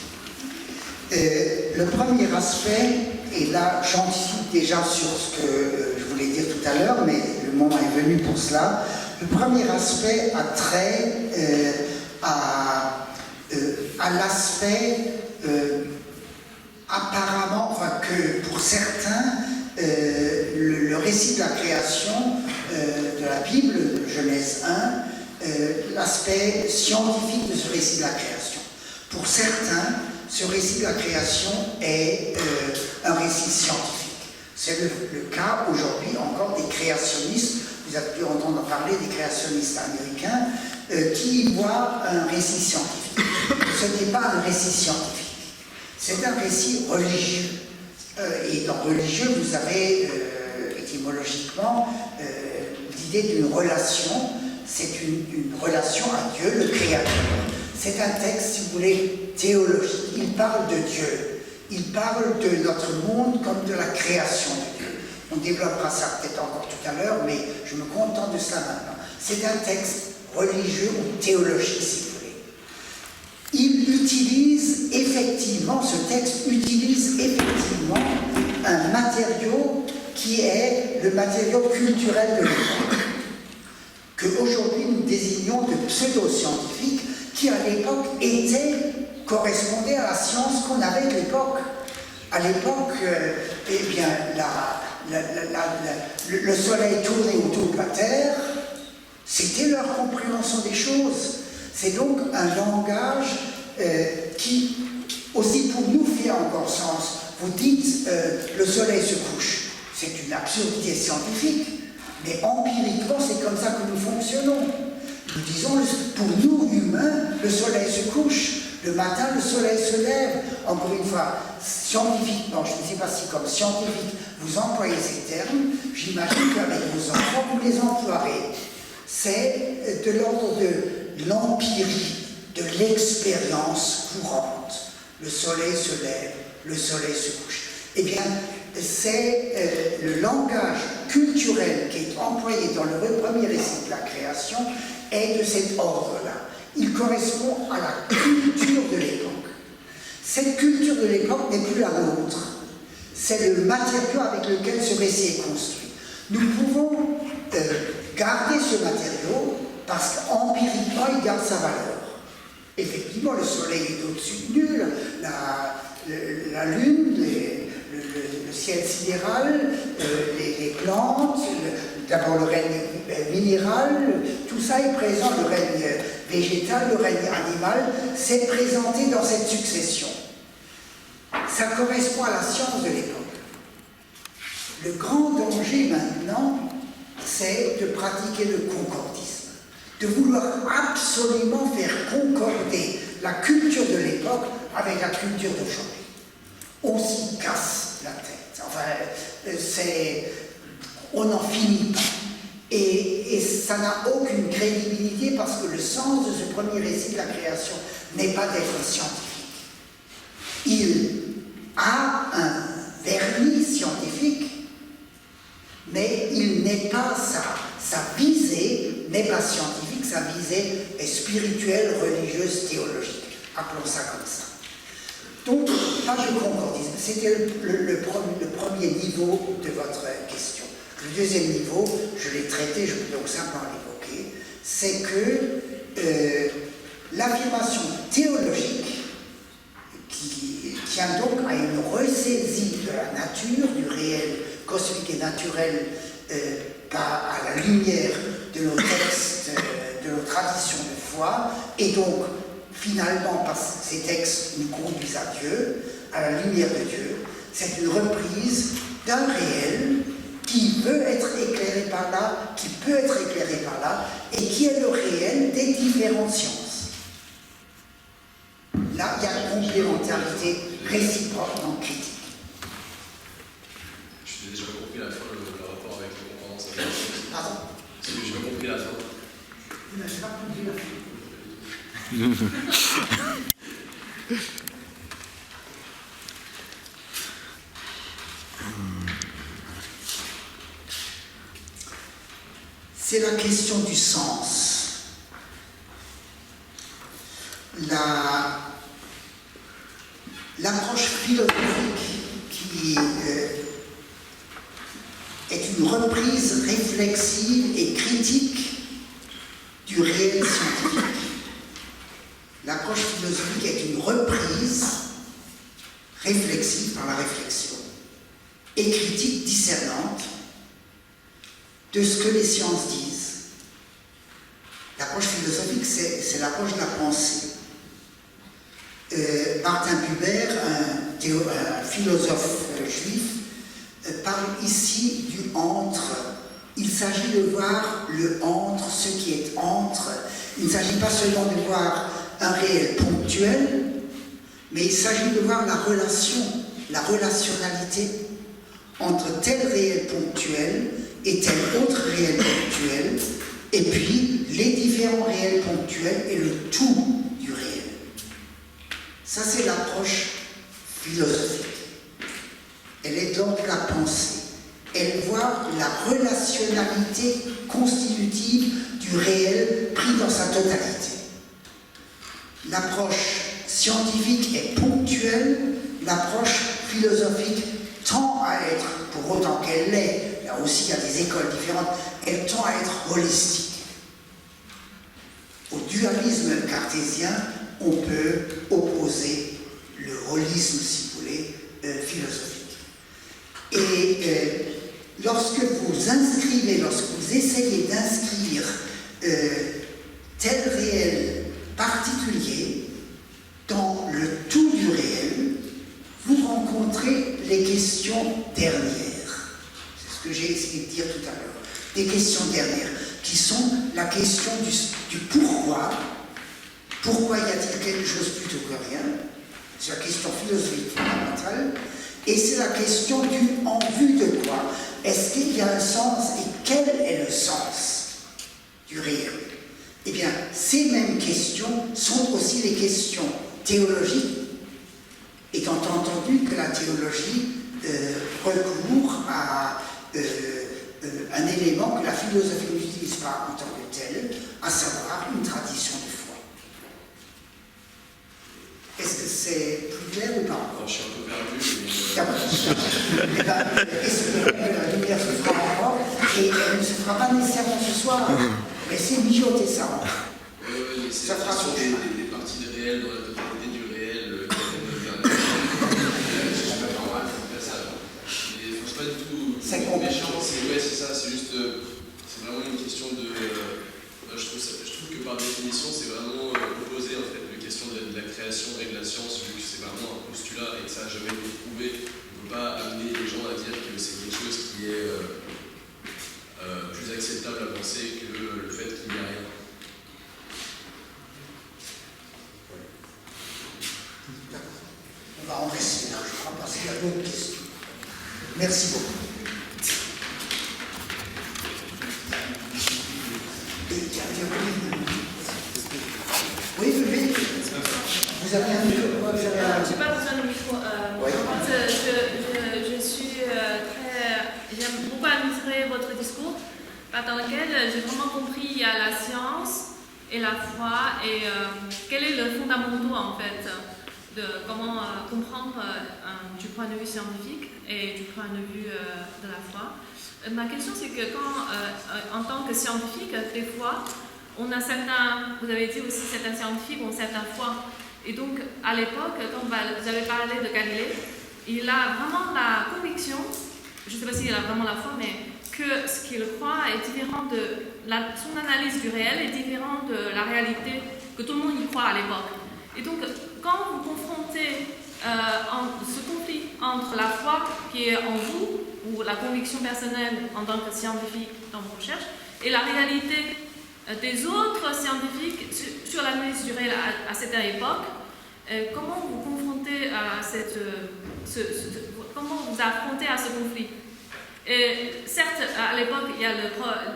Le premier aspect, et là j'anticipe déjà sur ce que je voulais dire tout à l'heure, mais le moment est venu pour cela. Le premier aspect a trait à l'aspect apparemment, enfin que pour certains, le récit de la création de la Bible, de Genèse 1, l'aspect scientifique de ce récit de la création. Pour certains, ce récit de la création est un récit scientifique. C'est le cas aujourd'hui encore des créationnistes. Vous avez pu entendre parler des créationnistes américains qui y voient un récit scientifique. Ce n'est pas un récit scientifique, c'est un récit religieux. Et dans religieux, vous avez étymologiquement l'idée d'une relation. C'est une relation à Dieu, le Créateur. C'est un texte, si vous voulez, théologique. Il parle de Dieu. Il parle de notre monde comme de la création de Dieu. On développera ça peut-être encore tout à l'heure, mais je me contente de cela maintenant. C'est un texte religieux ou théologique, si vous voulez. Il utilise effectivement, ce texte utilise effectivement un matériau qui est le matériau culturel de l'époque, qu'aujourd'hui nous désignons de pseudo-scientifiques, qui à l'époque correspondait à la science qu'on avait à l'époque. À l'époque, eh bien, le soleil tournait autour de la Terre, c'était leur compréhension des choses. C'est donc un langage qui, aussi pour nous, fait encore sens. Vous dites le soleil se couche, c'est une absurdité scientifique, mais empiriquement, c'est comme ça que nous fonctionnons. Nous disons, pour nous humains, le soleil se couche, le matin, le soleil se lève. Encore une fois, scientifiquement, je ne sais pas si comme scientifique, vous employez ces termes, j'imagine qu'avec vos enfants, vous les emploierez. C'est de l'ordre de l'empirie, de l'expérience courante. Le soleil se lève, le soleil se couche. Eh bien, c'est le langage culturel qui est employé dans le premier récit de la création est de cet ordre-là. Il correspond à la culture de l'époque. Cette culture de l'époque n'est plus la nôtre. C'est le matériau avec lequel ce récit est construit. Nous pouvons garder ce matériau parce qu'empiriquement, il garde sa valeur. Effectivement, le soleil est au-dessus de nous, la lune, le ciel sidéral, les plantes, d'abord le règne minéral, tout ça est présent, le règne végétal, le règne animal, c'est présenté dans cette succession. Ça correspond à la science de l'époque. Le grand danger maintenant, c'est de pratiquer le concordisme, de vouloir absolument faire concorder la culture de l'époque avec la culture d'aujourd'hui. On s'y casse la tête. Enfin, on n'en finit pas. Et ça n'a aucune crédibilité parce que le sens de ce premier récit de la création n'est pas d'être scientifique. Il a un vernis scientifique, mais il n'est pas sa visée n'est pas scientifique, sa visée est spirituelle, religieuse, théologique. appelons ça comme ça. Donc, page de concordisme, c'était le premier niveau de votre question. Le deuxième niveau, je l'ai traité, je peux donc simplement l'évoquer, c'est que l'affirmation théologique qui tient donc à une ressaisie de la nature, du réel cosmique et naturel à la lumière de nos textes, de nos traditions de foi, et donc finalement, parce que ces textes nous conduisent à Dieu, à la lumière de Dieu, c'est une reprise d'un réel qui veut être éclairé par là, qui peut être éclairé par là, et qui est le réel des différentes sciences. Là, il y a une complémentarité réciproque en critique. Je n'ai déjà pas compris la fin, le rapport avec la concordance. Pardon? Parce que je n'ai pas compris la fin. Je n'ai pas compris la fin. C'est la question du sens. L'approche philosophique qui est une reprise réflexive et critique du réel scientifique. L'approche philosophique est une reprise réflexive par la réflexion et critique discernante de ce que les sciences disent. L'approche philosophique, c'est l'approche de la pensée. Martin Buber, un philosophe juif, parle ici du entre. Il s'agit de voir le entre, ce qui est entre. Il ne s'agit pas seulement de voir un réel ponctuel, mais il s'agit de voir la relation, la relationnalité entre tel réel ponctuel et tel autre réel ponctuel, et puis les différents réels ponctuels et le tout du réel. Ça, c'est l'approche philosophique. Elle est donc la pensée. Elle voit la relationnalité constitutive du réel pris dans sa totalité. L'approche scientifique est ponctuelle, l'approche philosophique tend à être, pour autant qu'elle l'est, là aussi il y a des écoles différentes, elle tend à être holistique. Au dualisme cartésien, on peut opposer le holisme, si vous voulez, philosophique. Et lorsque vous inscrivez, lorsque vous essayez d'inscrire tel réel particulier dans le tout du réel, vous rencontrez les questions dernières. C'est ce que j'ai essayé de dire tout à l'heure. Des questions dernières, qui sont la question du pourquoi. Pourquoi y a-t-il quelque chose plutôt que rien? C'est la question philosophique fondamentale. Et c'est la question du en vue de quoi? Est-ce qu'il y a un sens et quel est le sens du réel? Eh bien, ces mêmes questions sont aussi les questions théologiques, étant entendu que la théologie recourt à un élément que la philosophie n'utilise pas en tant que tel, à savoir une tradition de foi. Est-ce que c'est plus clair ou pas? Alors, je suis un peu perdu. Espérons que la lumière se fera encore, et elle ne se fera pas nécessairement ce soir, mais c'est mijoter ça encore. C'est la question des parties réelles dans la totalité du réel c'est pas du tout méchant, c'est ça, c'est juste, c'est vraiment une question de, je trouve que par définition c'est vraiment opposé en fait la question de la création et de la science, vu que c'est vraiment un postulat et que ça n'a jamais été prouvé. On ne peut pas amener les gens à dire que c'est quelque chose qui est plus acceptable à penser que le fait qu'il n'y a rien. On va en rester là, je crois, parce qu'il y a d'autres questions. Merci beaucoup. Oui, vous avez un micro. Je n'ai pas besoin de micro. Oui. J'aime beaucoup admirer votre discours, dans lequel j'ai vraiment compris il y a la science et la foi et quel est le fondamental en fait de comment comprendre du point de vue scientifique et du point de vue de la foi. Ma question c'est que quand en tant que scientifique, des fois on a certains, vous avez dit aussi certains scientifiques ont certaines foi. Et donc à l'époque, quand vous avez parlé de Galilée, il a vraiment la conviction, je ne sais pas s'il a vraiment la foi, mais que ce qu'il croit est différent de son analyse du réel est différente de la réalité que tout le monde y croit à l'époque. Et donc, quand vous confrontez ce conflit entre la foi qui est en vous, ou la conviction personnelle en tant que scientifique dans vos recherches, et la réalité des autres scientifiques sur l'analyse du réel à cette époque, comment vous confrontez à comment vous affrontez à ce conflit? Et certes, à l'époque, il y a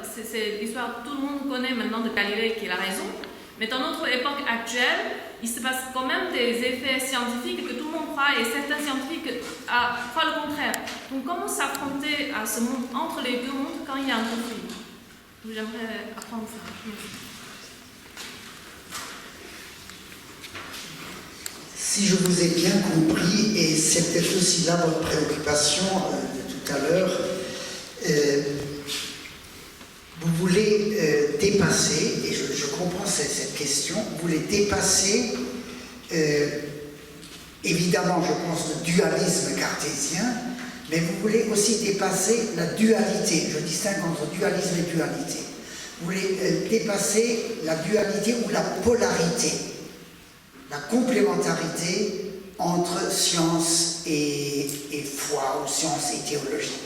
c'est l'histoire, tout le monde connaît maintenant de Galilée qui a raison, mais dans notre époque actuelle, il se passe quand même des effets scientifiques que tout le monde croit et certains scientifiques croient le contraire. Donc comment s'affronter à ce monde, entre les deux mondes quand il y a un conflit? J'aimerais apprendre ça. Si je vous ai bien compris, et c'est peut-être aussi là votre préoccupation de tout à l'heure, vous voulez dépasser, et je comprends cette question, vous voulez dépasser, évidemment je pense le dualisme cartésien, mais vous voulez aussi dépasser la dualité, je distingue entre dualisme et dualité. Vous voulez dépasser la dualité ou la polarité, la complémentarité entre science et foi, ou science et théologie.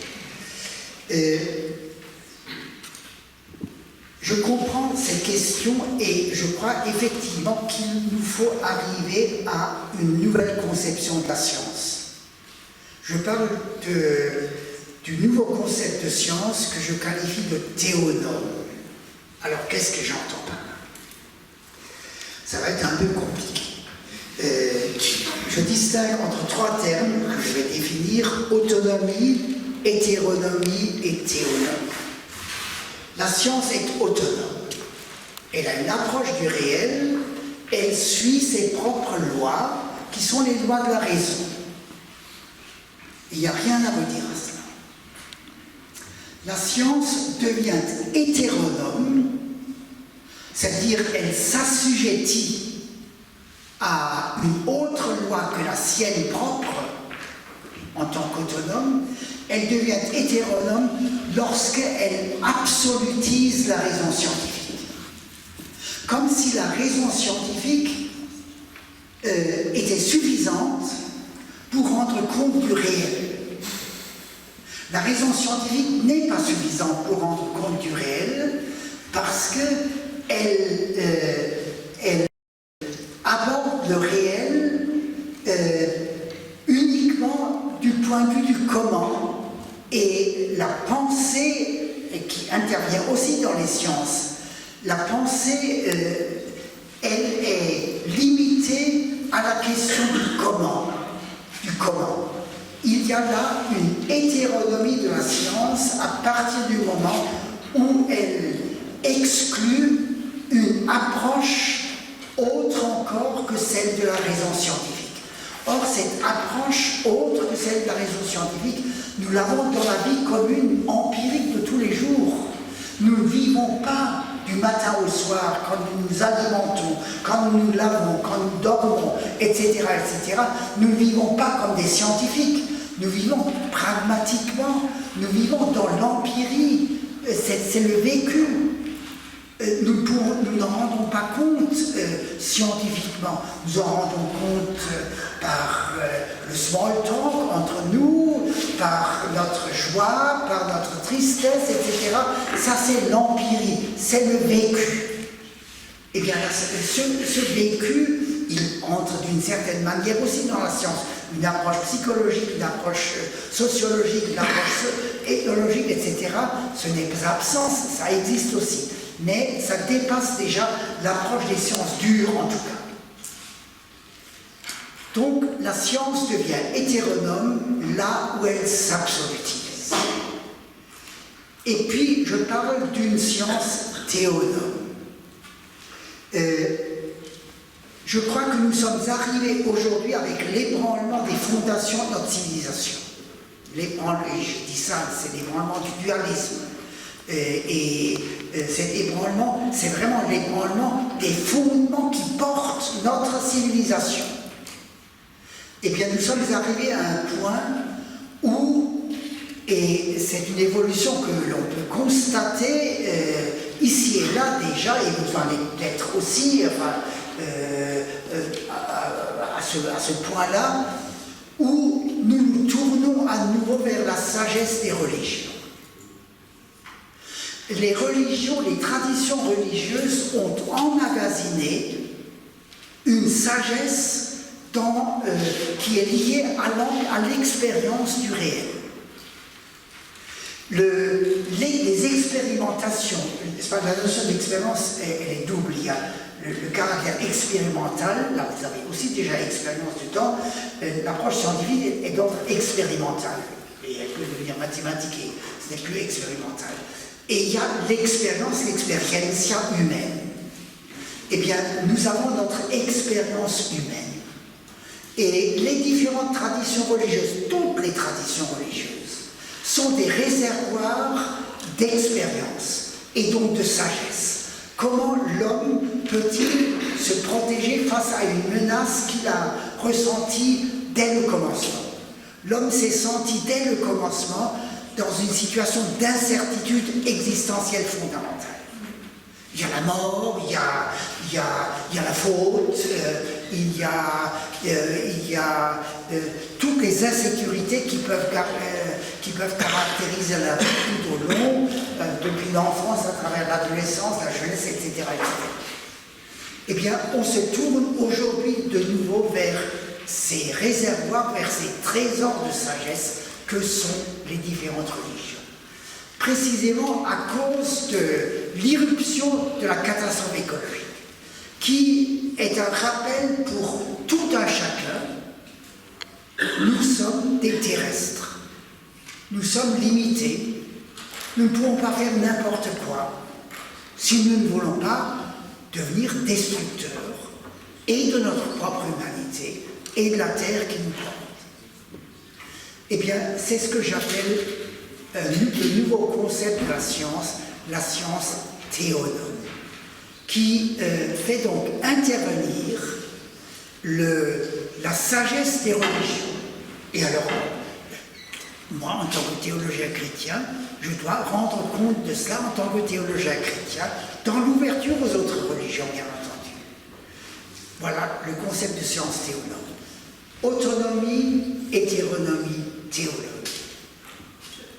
Je comprends cette question et je crois effectivement qu'il nous faut arriver à une nouvelle conception de la science. Je parle du nouveau concept de science que je qualifie de théonome. Alors qu'est-ce que j'entends par là? Ça va être un peu compliqué. Je distingue entre trois termes que je vais définir: autonomie, hétéronomie et théonomie. La science est autonome. Elle a une approche du réel, elle suit ses propres lois, qui sont les lois de la raison. Il n'y a rien à redire à cela. La science devient hétéronome, c'est-à-dire elle s'assujettit à une autre loi que la sienne propre, en tant qu'autonome. Elle devient hétéronome lorsqu'elle absolutise la raison scientifique. Comme si la raison scientifique était suffisante pour rendre compte du réel. La raison scientifique n'est pas suffisante pour rendre compte du réel parce qu'elle aborde le réel uniquement du point de vue du comment, et la pensée, qui intervient aussi dans les sciences, la pensée, elle est limitée à la question du comment. Il y a là une hétéronomie de la science à partir du moment où elle exclut une approche autre encore que celle de la raison scientifique. Or, cette approche autre que celle de la raison scientifique, nous l'avons dans la vie commune empirique de tous les jours. Nous ne vivons pas du matin au soir, quand nous nous alimentons, quand nous nous lavons, quand nous dormons, etc., etc. Nous ne vivons pas comme des scientifiques. Nous vivons pragmatiquement, nous vivons dans l'empirie, c'est le vécu. Nous n'en rendons pas compte scientifiquement, nous en rendons compte par le small talk entre nous, par notre joie, par notre tristesse, etc. Ça c'est l'empirie, c'est le vécu. Et bien ce vécu, il entre d'une certaine manière aussi dans la science. Une approche psychologique, une approche sociologique, une approche ethnologique, etc. Ce n'est pas absent, ça existe aussi. Mais ça dépasse déjà l'approche des sciences dures, en tout cas. Donc, la science devient hétéronome là où elle s'absolutise. Et puis, je parle d'une science théonome. Je crois que nous sommes arrivés aujourd'hui avec l'ébranlement des fondations de notre civilisation. Je dis ça, c'est l'ébranlement du dualisme. Cet ébranlement, c'est vraiment l'ébranlement des fondements qui portent notre civilisation. Eh bien, nous sommes arrivés à un point où, et c'est une évolution que l'on peut constater ici et là déjà, et vous en êtes peut-être aussi à ce point-là, où nous nous tournons à nouveau vers la sagesse des religions. Les religions, les traditions religieuses ont emmagasiné une sagesse qui est liée à l'expérience du réel. Les expérimentations, la notion d'expérience, elle est double. Il y a le caractère expérimental, là vous avez aussi déjà l'expérience du temps, l'approche scientifique est d'ordre expérimental, et elle peut devenir mathématique, et ce n'est plus expérimental. Et il y a l'expérience humaine. Eh bien, nous avons notre expérience humaine. Et les différentes traditions religieuses, toutes les traditions religieuses, sont des réservoirs d'expérience et donc de sagesse. Comment l'homme peut-il se protéger face à une menace qu'il a ressentie dès le commencement? L'homme s'est senti dès le commencement dans une situation d'incertitude existentielle fondamentale. Il y a la mort, il y a la faute, il y a toutes les insécurités qui peuvent caractériser la vie tout au long, depuis l'enfance à travers l'adolescence, la jeunesse, etc., etc. Eh bien, on se tourne aujourd'hui de nouveau vers ces réservoirs, vers ces trésors de sagesse que sont les différentes religions. Précisément à cause de l'irruption de la catastrophe écologique, qui est un rappel pour tout un chacun. Nous sommes des terrestres, nous sommes limités, nous ne pouvons pas faire n'importe quoi si nous ne voulons pas devenir destructeurs et de notre propre humanité et de la terre qui nous porte. Eh bien, c'est ce que j'appelle le nouveau concept de la science théonome, qui fait donc intervenir la sagesse des religions. Et alors, moi, en tant que théologien chrétien, je dois rendre compte de cela en tant que théologien chrétien, dans l'ouverture aux autres religions, bien entendu. Voilà le concept de science théonome. Autonomie, hétéronomie, théologie.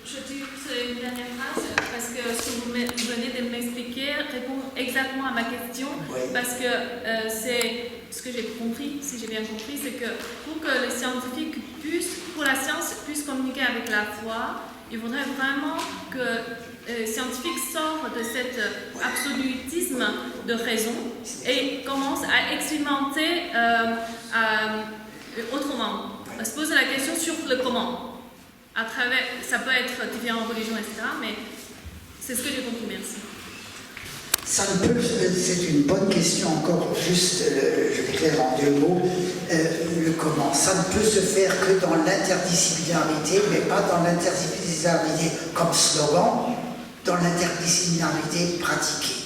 Je dis une dernière phrase, parce que ce que vous venez de m'expliquer répond exactement à ma question, oui. Parce que c'est ce que j'ai compris, si j'ai bien compris, c'est que pour que les scientifiques pour la science puisse communiquer avec la foi, il faudrait vraiment que les scientifiques sortent de cet absolutisme de raison et commencent à expérimenter autrement. On se pose la question sur le comment. À travers, ça peut être différentes religions, etc., mais c'est ce que j'ai compris, merci. C'est une bonne question encore, juste, je vais écrire en 2 mots, le comment. Ça ne peut se faire que dans l'interdisciplinarité, mais pas dans l'interdisciplinarité comme slogan, dans l'interdisciplinarité pratiquée.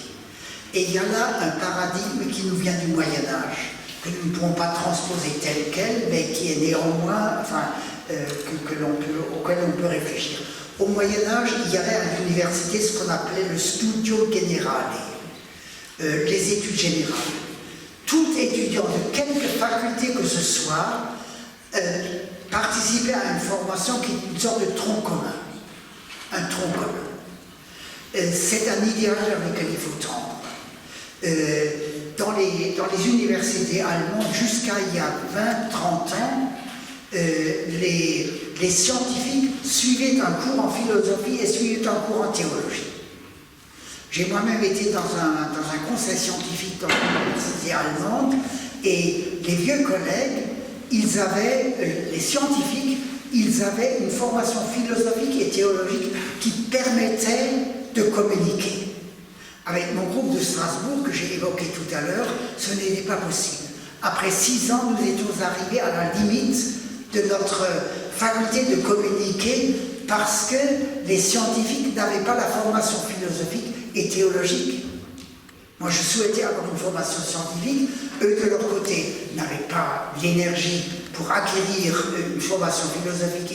Et il y a là un paradigme qui nous vient du Moyen-Âge, que nous ne pouvons pas transposer tel quel, mais qui est néanmoins, auquel on peut réfléchir. Au Moyen-Âge, il y avait à l'université ce qu'on appelait le studio generale, les études générales. Tout étudiant de quelque faculté que ce soit participait à une formation qui est une sorte de tronc commun. Un tronc commun. C'est un idéal vers lequel il faut tendre. Dans les universités allemandes, jusqu'à il y a 20-30 ans, les scientifiques suivaient un cours en philosophie et suivaient un cours en théologie. J'ai moi-même été dans un conseil scientifique dans l'université allemande et les vieux collègues, les scientifiques, ils avaient une formation philosophique et théologique qui permettait de communiquer. Avec mon groupe de Strasbourg que j'ai évoqué tout à l'heure, ce n'était pas possible. Après 6 ans, nous étions arrivés à la limite de notre faculté de communiquer parce que les scientifiques n'avaient pas la formation philosophique et théologique. Moi, je souhaitais avoir une formation scientifique. Eux, de leur côté, n'avaient pas l'énergie pour acquérir une formation philosophique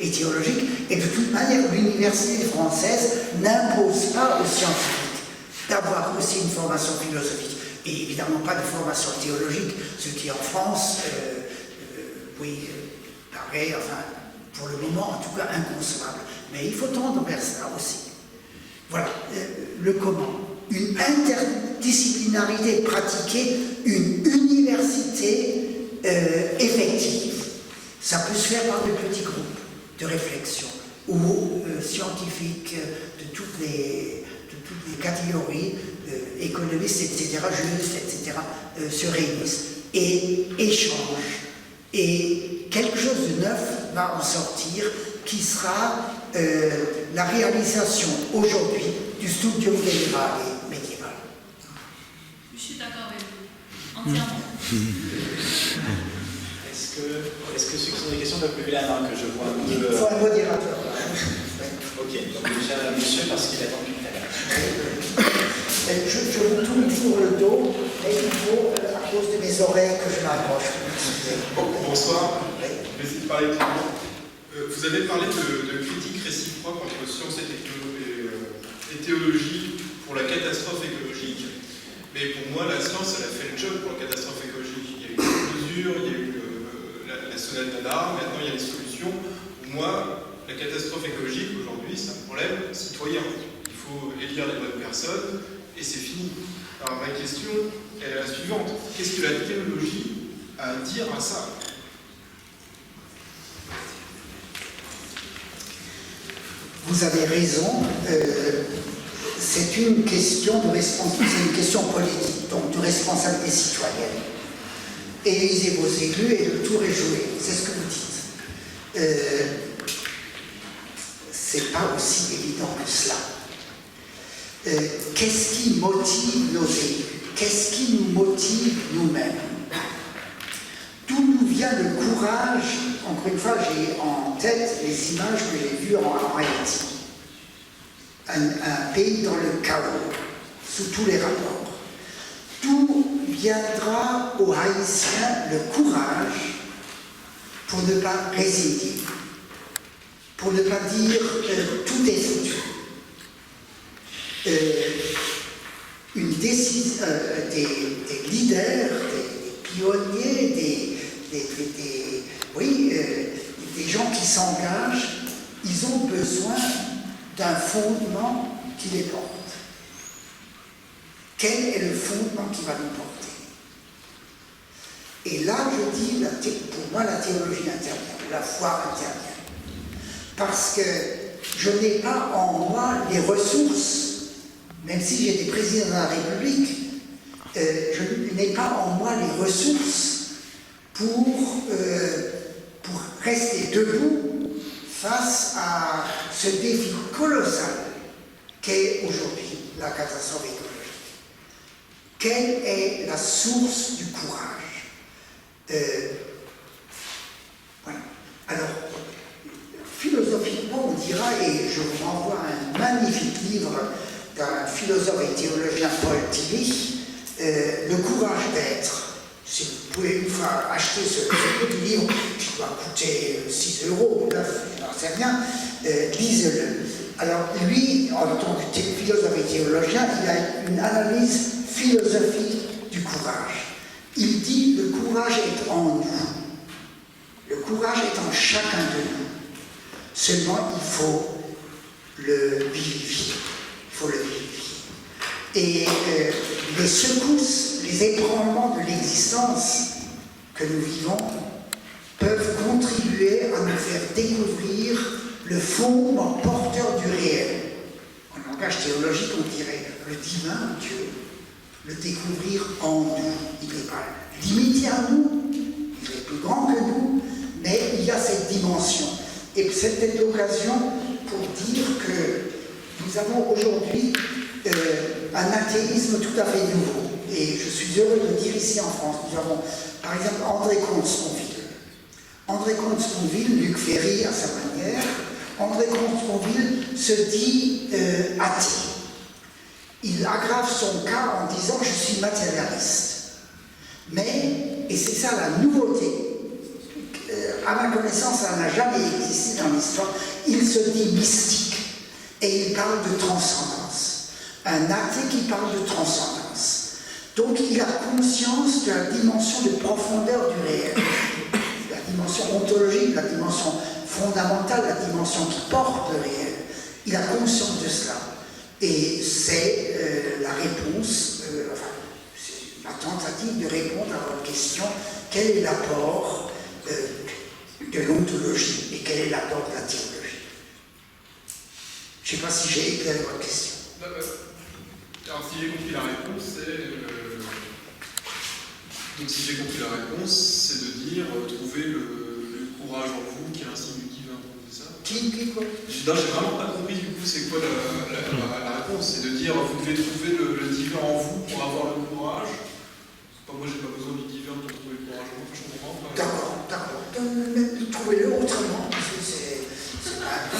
et théologique. Et de toute manière, l'université française n'impose pas aux scientifiques d'avoir aussi une formation philosophique. Et évidemment pas de formation théologique, ce qui en France, paraît, enfin, pour le moment en tout cas, inconcevable. Mais il faut tendre vers ça aussi. Voilà, le comment. Une interdisciplinarité pratiquée, une université effective. Ça peut se faire par de petits groupes de réflexion où scientifiques de toutes les catégories, économistes, etc., juristes, etc., se réunissent et échangent. Et quelque chose de neuf va en sortir qui sera la réalisation aujourd'hui du studium generale médiéval. Je suis d'accord avec vous, entièrement. Est-ce que ceux qui ont des questions peuvent lever la main, que je vois un peu... Il faut un modérateur. Ok, donc déjà monsieur, parce qu'il attend depuis tout à l'heure. Je vous tourne toujours le dos, mais il faut, à cause de mes oreilles, que je m'approche. Bonsoir, merci de parler de vous avez parlé de critique réciproque entre science et théologie pour la catastrophe écologique. Mais pour moi, la science, elle a fait le job pour la catastrophe écologique. Il y a eu des mesures, il y a eu la sonnette d'alarme, maintenant il y a des solutions. Pour moi, la catastrophe écologique, aujourd'hui, c'est un problème citoyen. Il faut élire les bonnes personnes et c'est fini. Alors ma question est la suivante. Qu'est-ce que la théologie a à dire à ça ? Vous avez raison, c'est une question de responsabilité, c'est une question politique, donc de responsabilité citoyenne. Élisez vos élus et le tour est joué, c'est ce que vous dites. C'est pas aussi évident que cela. Qu'est-ce qui motive nos élus? Qu'est-ce qui nous motive nous-mêmes? D'où nous vient le courage? Encore une fois, j'ai en tête les images que j'ai vues en Haïti. Un pays dans le chaos, sous tous les rapports. D'où viendra aux Haïtiens le courage pour ne pas résigner, pour ne pas dire tout est foutu. Une décision des leaders, des pionniers, des gens qui s'engagent, ils ont besoin d'un fondement qui les porte. Quel est le fondement qui va nous porter? Et là, je dis, pour moi, la théologie intervient, la foi intervient. Parce que je n'ai pas en moi les ressources, même si j'étais président de la République, je n'ai pas en moi les ressources pour rester debout face à ce défi colossal qu'est aujourd'hui la catastrophe écologique. Quelle est la source du courage? Voilà. Alors, philosophiquement, on dira, et je vous renvoie à un magnifique livre d'un philosophe et théologien, Paul Tillich, Le courage d'être. Si vous pouvez une fois acheter ce petit livre qui doit coûter 6 €, 9, je n'en sais rien, lisez-le. Alors lui, en tant que philosophe et théologien, il a une analyse philosophique du courage. Il dit le courage est en nous. Le courage est en chacun de nous. Seulement, il faut le vivifier. Il faut le vivifier. Et les secousses, les ébranlements de l'existence que nous vivons peuvent contribuer à nous faire découvrir le fondement porteur du réel. En langage théologique, on dirait le divin, Dieu, le découvrir en nous. Il n'est pas limité à nous, il est plus grand que nous, mais il y a cette dimension. Et c'est peut-être l'occasion pour dire que nous avons aujourd'hui un athéisme tout à fait nouveau. Et je suis heureux de dire ici en France, nous avons par exemple André Comte-Sponville. André Comte-Sponville, Luc Ferry à sa manière, André Comte-Sponville se dit athée. Il aggrave son cas en disant « je suis matérialiste ». Mais, et c'est ça la nouveauté, à ma connaissance, ça n'a jamais existé dans l'histoire, il se dit mystique et il parle de transcendance. Un athée qui parle de transcendance. Donc il a conscience de la dimension de profondeur du réel, la dimension ontologique, la dimension fondamentale, la dimension qui porte le réel. Il a conscience de cela. Et c'est la réponse, enfin, c'est la tentative de répondre à votre question, quel est l'apport de l'ontologie et quel est l'apport de la théologie. Je ne sais pas si j'ai éclairé votre question. Alors si j'ai compris la réponse, donc si j'ai compris la réponse, c'est de dire trouver le courage en vous qui est un signe du divin, c'est ça? Qui quoi? Non, j'ai vraiment pas compris du coup c'est quoi la réponse, c'est de dire vous devez trouver le divin en vous pour avoir le courage. Moi j'ai pas besoin du divin pour trouver le courage en vous, je comprends pas. D'accord. Trouvez-le autrement, parce que c'est pas...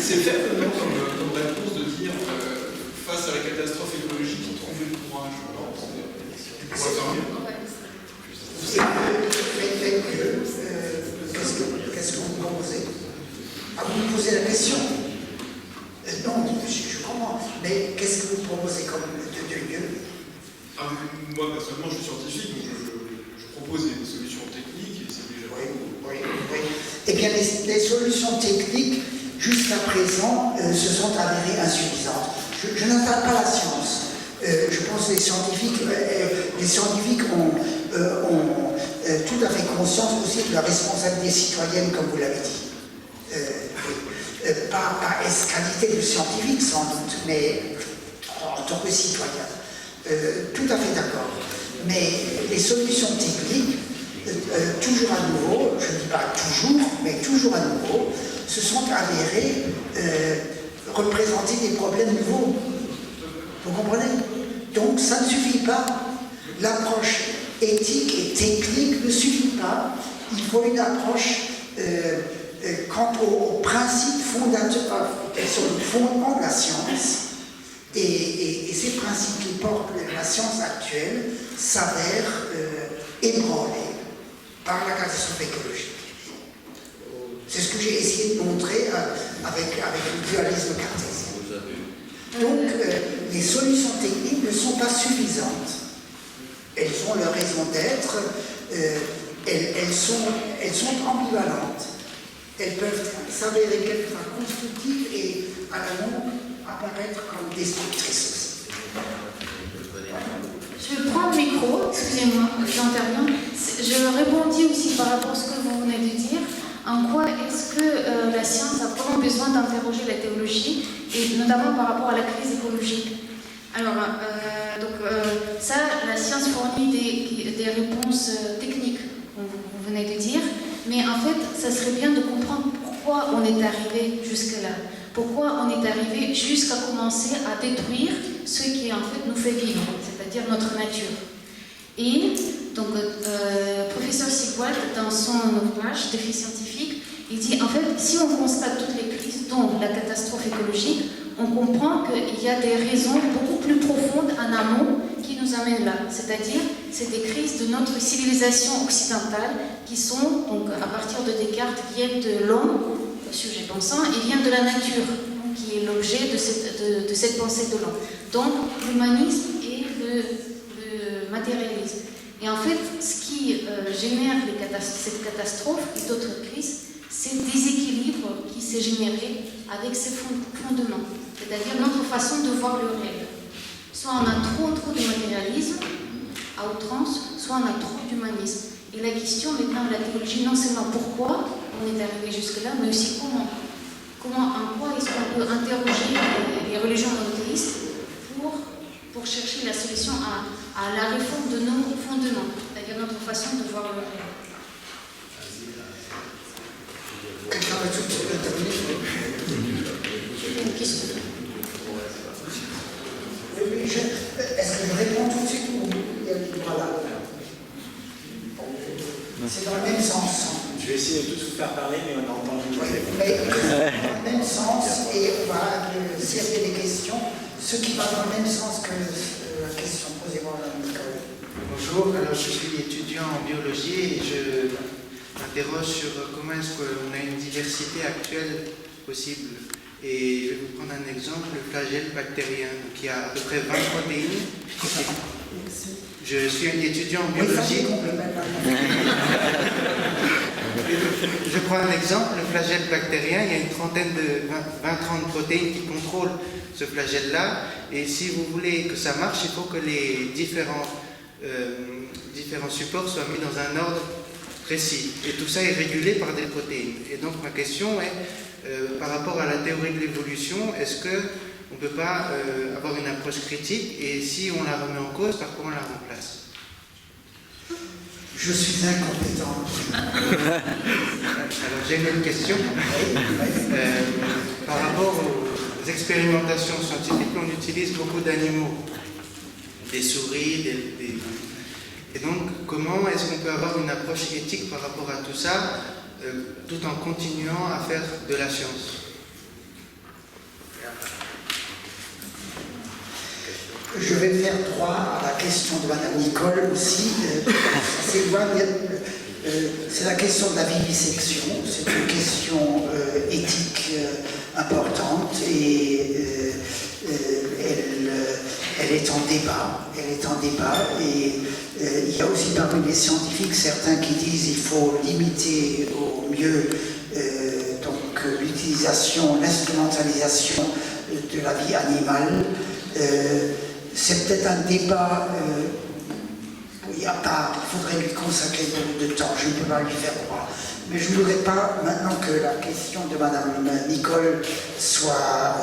C'est faible, non, comme réponse de dire face à la catastrophe écologique, trouver le courage. Non, on pourrait faire mieux. Qu'est-ce que vous proposez? Ah, vous me posez la question? Non, je comprends. Mais qu'est-ce que vous proposez comme de mieux? Moi, personnellement, je suis scientifique, donc je propose des solutions techniques et c'est déjà... Oui. Eh bien, les solutions techniques, jusqu'à présent, se sont avérées insuffisantes. Je n'attaque pas la science. Je pense que les scientifiques ont tout à fait conscience aussi de la responsabilité citoyenne, comme vous l'avez dit. Pas qualité de scientifique, sans doute, mais en tant que citoyen. Tout à fait d'accord. Mais les solutions techniques, toujours à nouveau, je ne dis pas toujours, mais toujours à nouveau, se sont avérées représenter des problèmes nouveaux. Vous comprenez? Donc ça ne suffit pas. L'approche éthique et technique ne suffit pas. Il faut une approche quant aux principes fondateurs, sur le fondement de la science. Et ces principes qui portent la science actuelle s'avèrent ébranlés par la catastrophe écologique. C'est ce que j'ai essayé de montrer avec le dualisme cartésien. Donc, les solutions techniques ne sont pas suffisantes. Elles ont leur raison d'être, elles sont ambivalentes. Elles peuvent s'avérer quelquefois constructives et à la longue apparaître comme destructrices aussi. Je prends le micro, excusez-moi, j'interviens. Je répondis aussi par rapport à ce que vous venez de dire. En quoi est-ce que la science a vraiment besoin d'interroger la théologie, et notamment par rapport à la crise écologique? Alors, ça, la science fournit des réponses techniques, vous venez de dire, mais en fait, ça serait bien de comprendre pourquoi on est arrivé jusque-là. Pourquoi on est arrivé jusqu'à commencer à détruire ce qui en fait nous fait vivre, c'est-à-dire notre nature. Et donc, professeur Sigwald, dans son ouvrage Défi scientifique, il dit en fait, si on constate toutes les crises, dont la catastrophe écologique, on comprend qu'il y a des raisons beaucoup plus profondes en amont qui nous amènent là. C'est-à-dire, c'est des crises de notre civilisation occidentale qui sont, donc à partir de Descartes, viennent de l'homme, le sujet pensant, et viennent de la nature, qui est l'objet de cette pensée de l'homme. Donc, l'humanisme et le matérialisme. Et en fait, ce qui génère cette catastrophe et d'autres crises, c'est le déséquilibre qui s'est généré avec ces fondements, c'est-à-dire notre façon de voir le réel. Soit on a trop de matérialisme à outrance, soit on a trop d'humanisme. Et la question maintenant de la théologie, non seulement pourquoi on est arrivé jusque-là, mais aussi comment. En quoi est-ce qu'on peut interroger les religions monothéistes pour chercher la solution à la réforme de nos fondements, c'est-à-dire notre façon de voir le réel. Quelqu'un va tout de suite intervenir. Une question. C'est dans le même sens. Je vais essayer de tous vous faire parler, mais on entend le Mais dans le même sens, et on va servir des questions, ce qui va dans le même sens que la question posée par Mme Nicole. Bonjour, alors je suis étudiant en biologie et je m'interroge sur comment est-ce qu'on a une diversité actuelle possible. Et je vais vous prendre un exemple, le flagelle bactérien, qui a à peu près 20 protéines. Je suis un étudiant en biologie. Je prends un exemple, le flagelle bactérien, il y a une trentaine de 20-30 protéines qui contrôlent ce flagelle-là. Et si vous voulez que ça marche, il faut que les différents supports soient mis dans un ordre précis. Et tout ça est régulé par des protéines. Et donc ma question est, par rapport à la théorie de l'évolution, est-ce qu'on ne peut pas avoir une approche critique, et si on la remet en cause, par quoi on la remplace? Je suis incompétent. Alors j'ai une autre question. Par rapport aux expérimentations scientifiques, on utilise beaucoup d'animaux, des souris, et donc comment est-ce qu'on peut avoir une approche éthique par rapport à tout ça, tout en continuant à faire de la science? Je vais faire droit à la question de Mme Nicole aussi. C'est la question de la vivisection. C'est une question éthique importante et elle est en débat. Elle est en débat et il y a aussi parmi les scientifiques certains qui disent qu'il faut limiter au mieux l'utilisation, l'instrumentalisation de la vie animale. C'est peut-être un débat, il faudrait lui consacrer beaucoup de temps, je ne peux pas lui faire croire. Mais je ne voudrais pas, maintenant que la question de Mme Nicole soit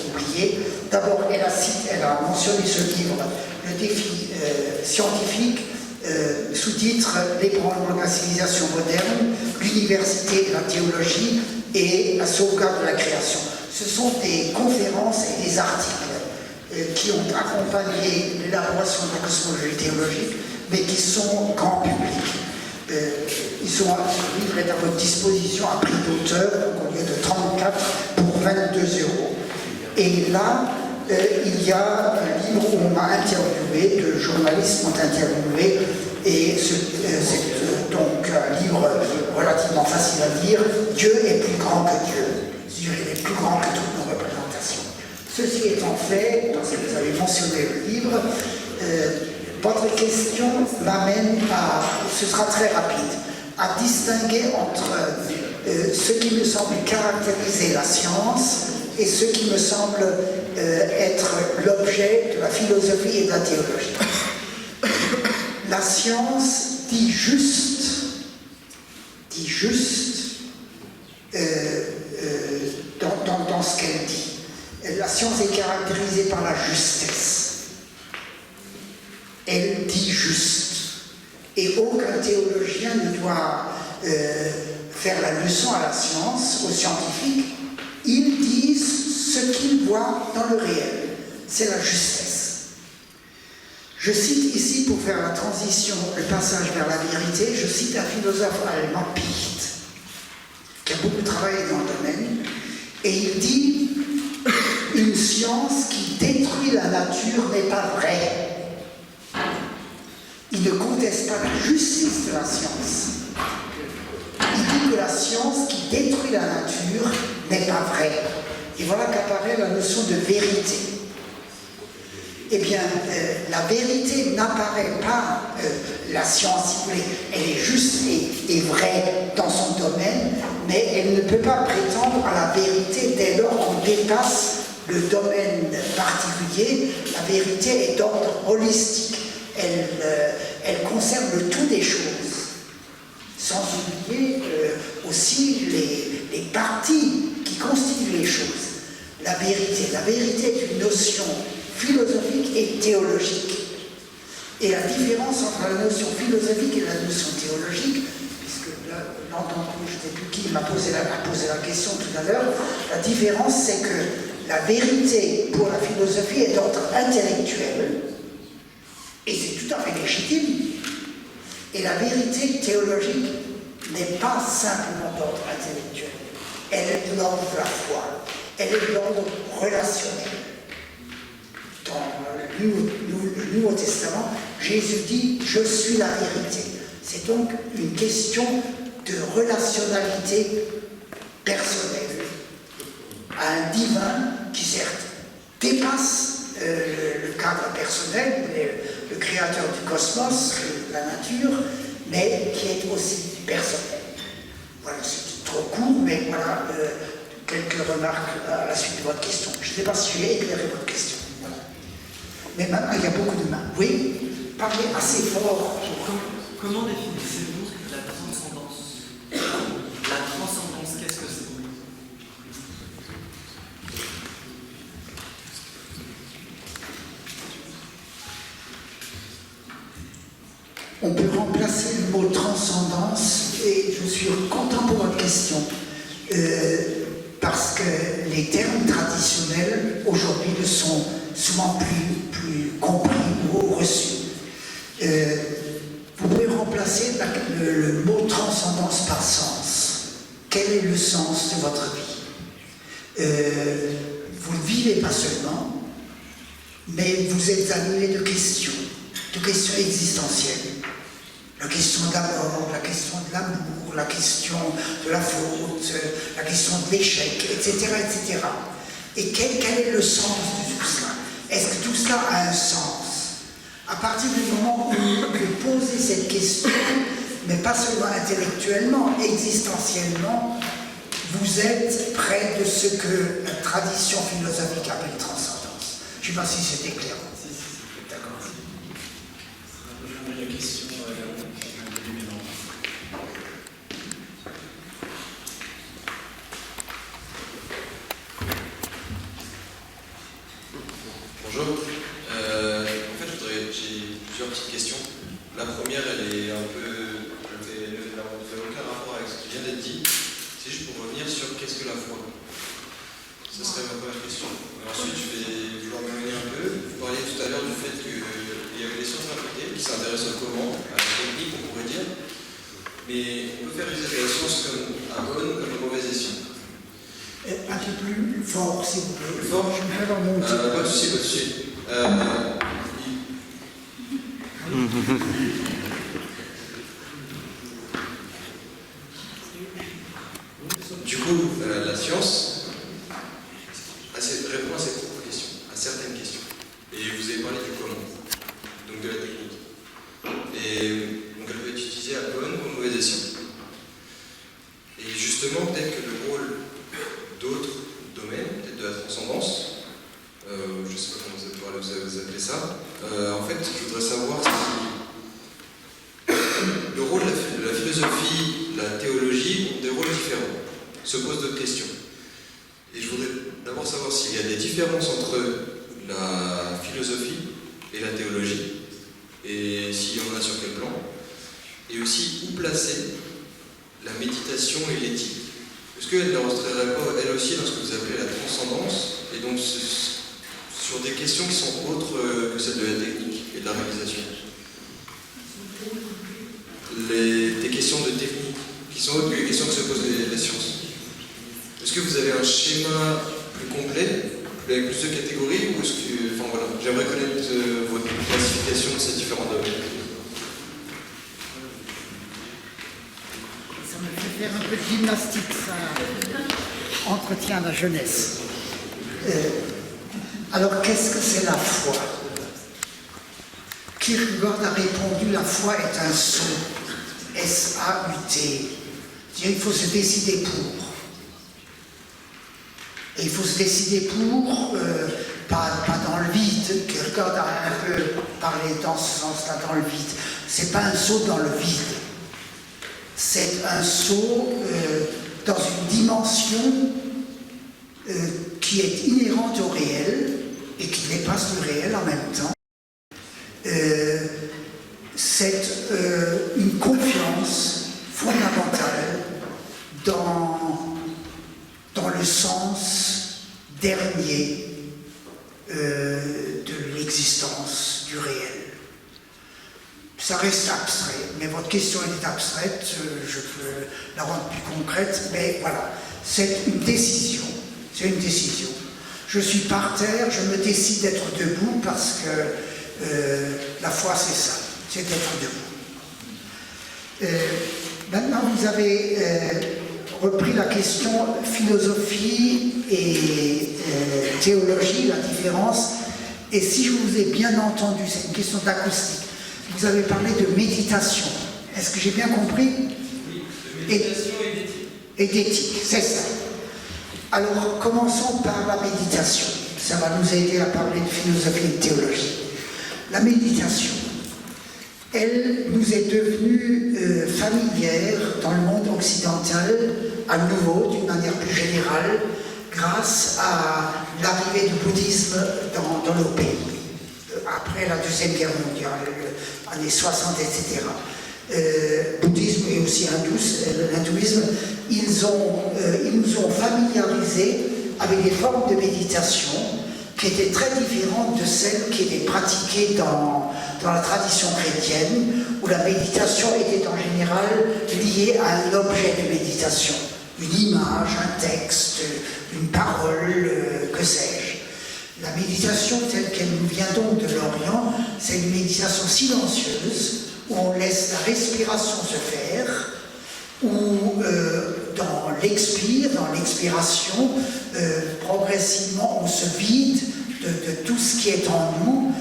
oubliée, d'abord elle a mentionné ce livre, Le défi scientifique, sous-titre L'ébranlement de la civilisation moderne, l'université et la théologie et la sauvegarde de la création. Ce sont des conférences et des articles qui ont accompagné l'élaboration de la cosmologie théologique, mais qui sont grand public. Ce livre est à votre disposition à prix d'auteur, au lieu de 34 pour 22 €. Et là, il y a un livre où on m'a interviewé, deux journalistes m'ont interviewé, et c'est donc un livre relativement facile à lire. Dieu est plus grand que Dieu. Dieu est plus grand que toutes nos représentations. Ceci étant fait, parce que vous avez mentionné le livre, votre question m'amène à, ce sera très rapide, à distinguer entre ce qui me semble caractériser la science et ce qui me semble être l'objet de la philosophie et de la théologie. La science dit juste dans ce qu'elle dit. La science est caractérisée par la justesse. Elle dit juste. Et aucun théologien ne doit faire la leçon à la science, aux scientifiques. Ils disent ce qu'ils voient dans le réel. C'est la justesse. Je cite ici, pour faire la transition, le passage vers la vérité, je cite un philosophe allemand, Picht, qui a beaucoup travaillé dans le domaine, et il dit « Une science qui détruit la nature n'est pas vraie ». Il ne conteste pas la justice de la science. Il dit que la science qui détruit la nature n'est pas vraie. Et voilà qu'apparaît la notion de vérité. Eh bien, la vérité n'apparaît pas, la science, si vous voulez, elle est juste et vraie dans son domaine, mais elle ne peut pas prétendre à la vérité dès lors qu'on dépasse le domaine particulier. La vérité est d'ordre holistique. Elle concerne le tout des choses, sans oublier aussi les parties qui constituent les choses. La vérité est une notion philosophique et théologique. Et la différence entre la notion philosophique et la notion théologique, puisque là, l'entendu, je ne sais plus qui m'a posé la question tout à l'heure, la différence c'est que la vérité pour la philosophie est d'ordre intellectuel, et c'est tout à fait légitime. Et la vérité théologique n'est pas simplement d'ordre intellectuel. Elle est de l'ordre de la foi. Elle est de l'ordre relationnel. Dans le Nouveau Testament, Jésus dit « Je suis la vérité ». C'est donc une question de relationnalité personnelle à un divin qui certes dépasse le cadre personnel, le créateur du cosmos, la nature, mais qui est aussi personnel. Voilà, c'est trop court, mais voilà quelques remarques à la suite de votre question. Je ne sais pas si j'ai éclairé votre question. Voilà. Mais maintenant, il y a beaucoup de mains. Oui, parlez assez fort. Comment définissez-vous la transcendance? La transcendance, qu'est-ce que c'est? On peut remplacer le mot transcendance, et je suis content pour votre question, parce que les termes traditionnels aujourd'hui ne sont souvent plus compris ou reçus. Vous pouvez remplacer le mot transcendance par sens. Quel est le sens de votre vie? Vous ne vivez pas seulement, mais vous êtes animé de questions existentielles. La question de la mort, la question de l'amour, la question de la faute, la question de l'échec, etc., etc. Et quel est le sens de tout cela? Est-ce que tout cela a un sens? À partir du moment où vous posez cette question, mais pas seulement intellectuellement, existentiellement, vous êtes près de ce que la tradition philosophique appelle transcendance. Je ne sais pas si c'était clair. D'accord. Une question. Bonjour. En fait, j'ai plusieurs petites questions. La première, elle est un peu... Elle ne fait aucun rapport avec ce qui vient d'être dit. C'est juste pour revenir sur qu'est-ce que la foi. Ce serait ma première question. Ensuite, je vais vouloir m'éloigner un peu. Vous parliez tout à l'heure du fait qu'il y avait des sciences appliquées qui s'intéressent au comment, à la technique, on pourrait dire. Mais on peut faire user de la science comme à bonne ou comme à mauvaise escient. Un peu plus fort, s'il vous plaît. Plus fort? Je vais avoir mon petit... Pas de souci, pas de souci. Du coup, la science répond à ses propres questions, à certaines questions. Et vous avez parlé du comment, donc de la technique. Et donc elle peut être utilisée à bonne ou à mauvaise escient. Et justement, peut-être que le rôle d'autres domaines, peut-être de la transcendance, je ne sais pas comment vous appelez ça, en fait, je voudrais savoir si le rôle de la philosophie, la théologie ont des rôles différents. Se posent d'autres questions. Et je voudrais d'abord savoir s'il y a des différences entre la philosophie et la théologie, et s'il y en a sur quel plan, et aussi où placer la méditation et l'éthique. Est-ce qu'elle ne rentrerait pas, elle aussi, dans ce que vous appelez la transcendance, et donc sur des questions qui sont autres que celles de la technique et de la réalisation? Des questions de technique, qui sont autres que les questions que se posent les sciences. Est-ce que vous avez un schéma plus complet, avec plus de catégories, ou est-ce que... Enfin voilà, j'aimerais connaître votre classification de ces différents domaines. Ça me fait faire un peu de gymnastique, ça entretient la jeunesse. Alors, qu'est-ce que c'est la foi? Kierkegaard a répondu, la foi est un saut. S-A-U-T. Il faut se décider pour. Et il faut se décider pour, pas dans le vide. Kierkegaard a un peu parlé dans ce sens-là, dans le vide. C'est pas un saut dans le vide. C'est un saut dans une dimension qui est inhérente au réel et qui dépasse le réel en même temps. C'est une confiance fondamentale dans le sens dernier de l'existence du réel. ça reste abstrait, mais votre question elle est abstraite, je peux la rendre plus concrète, mais voilà, c'est une décision, Je suis par terre, je me décide d'être debout parce que la foi c'est ça, c'est d'être debout. Maintenant vous avez repris la question philosophie et théologie, la différence, et si je vous ai bien entendu, c'est une question d'acoustique. Vous avez parlé de méditation. Est-ce que j'ai bien compris? Oui, de méditation et d'éthique, c'est ça. Alors, commençons par la méditation. Ça va nous aider à parler de philosophie et de théologie. La méditation, elle nous est devenue familière dans le monde occidental, à nouveau, d'une manière plus générale, grâce à l'arrivée du bouddhisme dans nos pays. Après la Deuxième Guerre mondiale, années 60, etc. Bouddhisme et aussi l'hindouisme, ils nous ont familiarisés avec des formes de méditation qui étaient très différentes de celles qui étaient pratiquées dans la tradition chrétienne, où la méditation était en général liée à un objet de méditation, une image, un texte, une parole, que sais-je. La méditation telle qu'elle nous vient donc de l'Orient, c'est une méditation silencieuse où on laisse la respiration se faire, où dans l'expiration, progressivement on se vide de tout ce qui est en nous,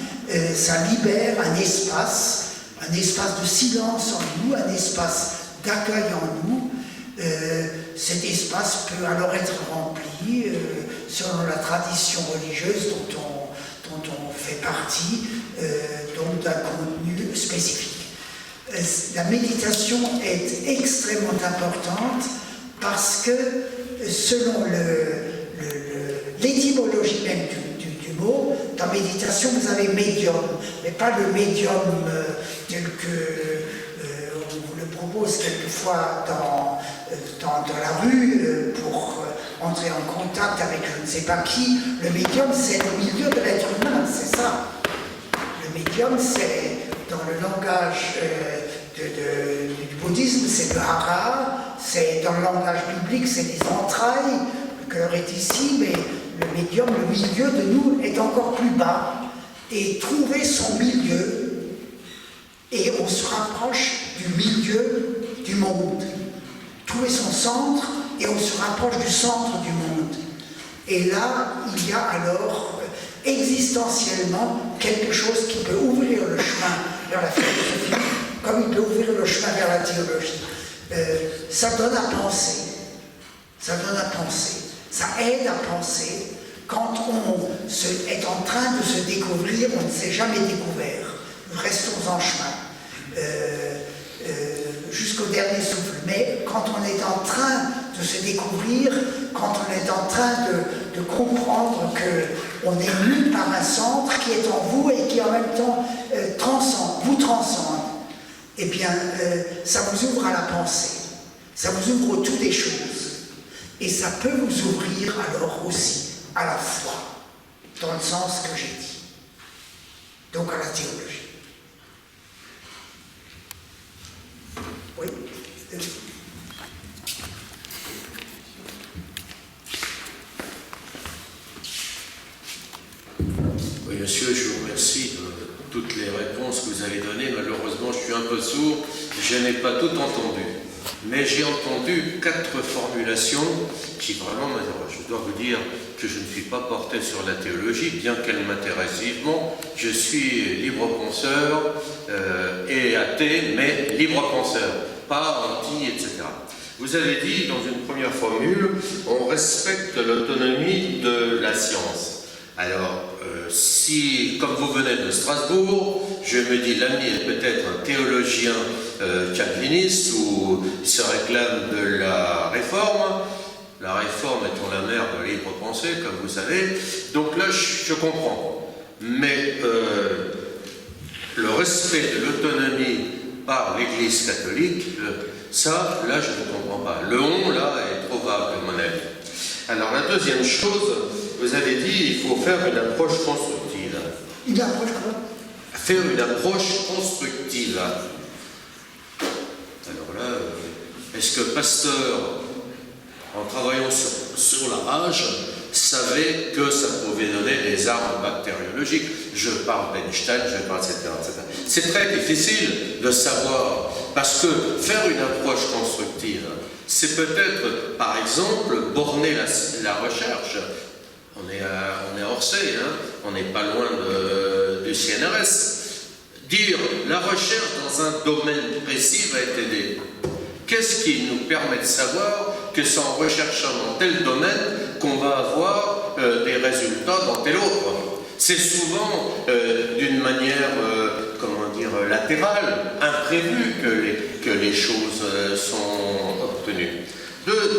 ça libère un espace de silence en nous, un espace d'accueil en nous. Cet espace peut alors être rempli selon la tradition religieuse dont on fait partie, donc d'un contenu spécifique. La méditation est extrêmement importante parce que selon l'étymologie même du mot, dans méditation vous avez médium, mais pas le médium tel que on vous le propose quelquefois dans la rue pour entrer en contact avec je ne sais pas qui. Le médium, c'est le milieu de l'être humain, c'est ça. Le médium, c'est dans le langage du bouddhisme, c'est le hara, c'est dans le langage biblique, c'est les entrailles. Le cœur est ici, mais le médium, le milieu de nous est encore plus bas. Et trouver son milieu, et on se rapproche du milieu du monde. Trouver son centre, et on se rapproche du centre du monde. Et là, il y a alors existentiellement quelque chose qui peut ouvrir le chemin vers la philosophie, comme il peut ouvrir le chemin vers la théologie. Ça donne à penser. Ça donne à penser. Ça aide à penser. Quand on est en train de se découvrir, on ne s'est jamais découvert. Restons en chemin. Jusqu'au dernier souffle. Mais quand on est en train de se découvrir, quand on est en train de comprendre qu'on est mu par un centre qui est en vous et qui en même temps vous transcende, eh bien, ça vous ouvre à la pensée, ça vous ouvre au tout des choses, et ça peut vous ouvrir alors aussi à la foi, dans le sens que j'ai dit, donc à la théologie. Oui. Oui, monsieur, je vous remercie de toutes les réponses que vous avez données. Malheureusement, je suis un peu sourd, je n'ai pas tout entendu. Mais j'ai entendu 4 formulations qui vraiment m'interrogent. Je dois vous dire que je ne suis pas porté sur la théologie, bien qu'elle m'intéresse vivement. Je suis libre-penseur et athée, mais libre-penseur, pas anti, etc. Vous avez dit dans une première formule, on respecte l'autonomie de la science. Alors, si, comme vous venez de Strasbourg, je me dis l'ami est peut-être un théologien calviniste ou il se réclame de la réforme étant la mère de la libre pensée, comme vous savez, donc là je comprends. Mais le respect de l'autonomie par l'Église catholique, ça, là je ne comprends pas. Le on, là, est trop vague, à mon avis. Alors la deuxième chose, vous avez dit il faut faire une approche constructive. Une approche quoi? faire une approche constructive. Alors là, est-ce que Pasteur, en travaillant sur la rage, savait que ça pouvait donner des armes bactériologiques? Je parle d'Einstein, je parle, etc., etc. C'est très difficile de savoir, parce que faire une approche constructive, c'est peut-être, par exemple, borner la recherche. On est à Orsay, hein, on n'est pas loin du CNRS. Dire la recherche dans un domaine précis va être aidée. Qu'est-ce qui nous permet de savoir que c'est en recherchant dans tel domaine qu'on va avoir des résultats dans tel autre? C'est souvent d'une manière, latérale, imprévue que les choses sont obtenues.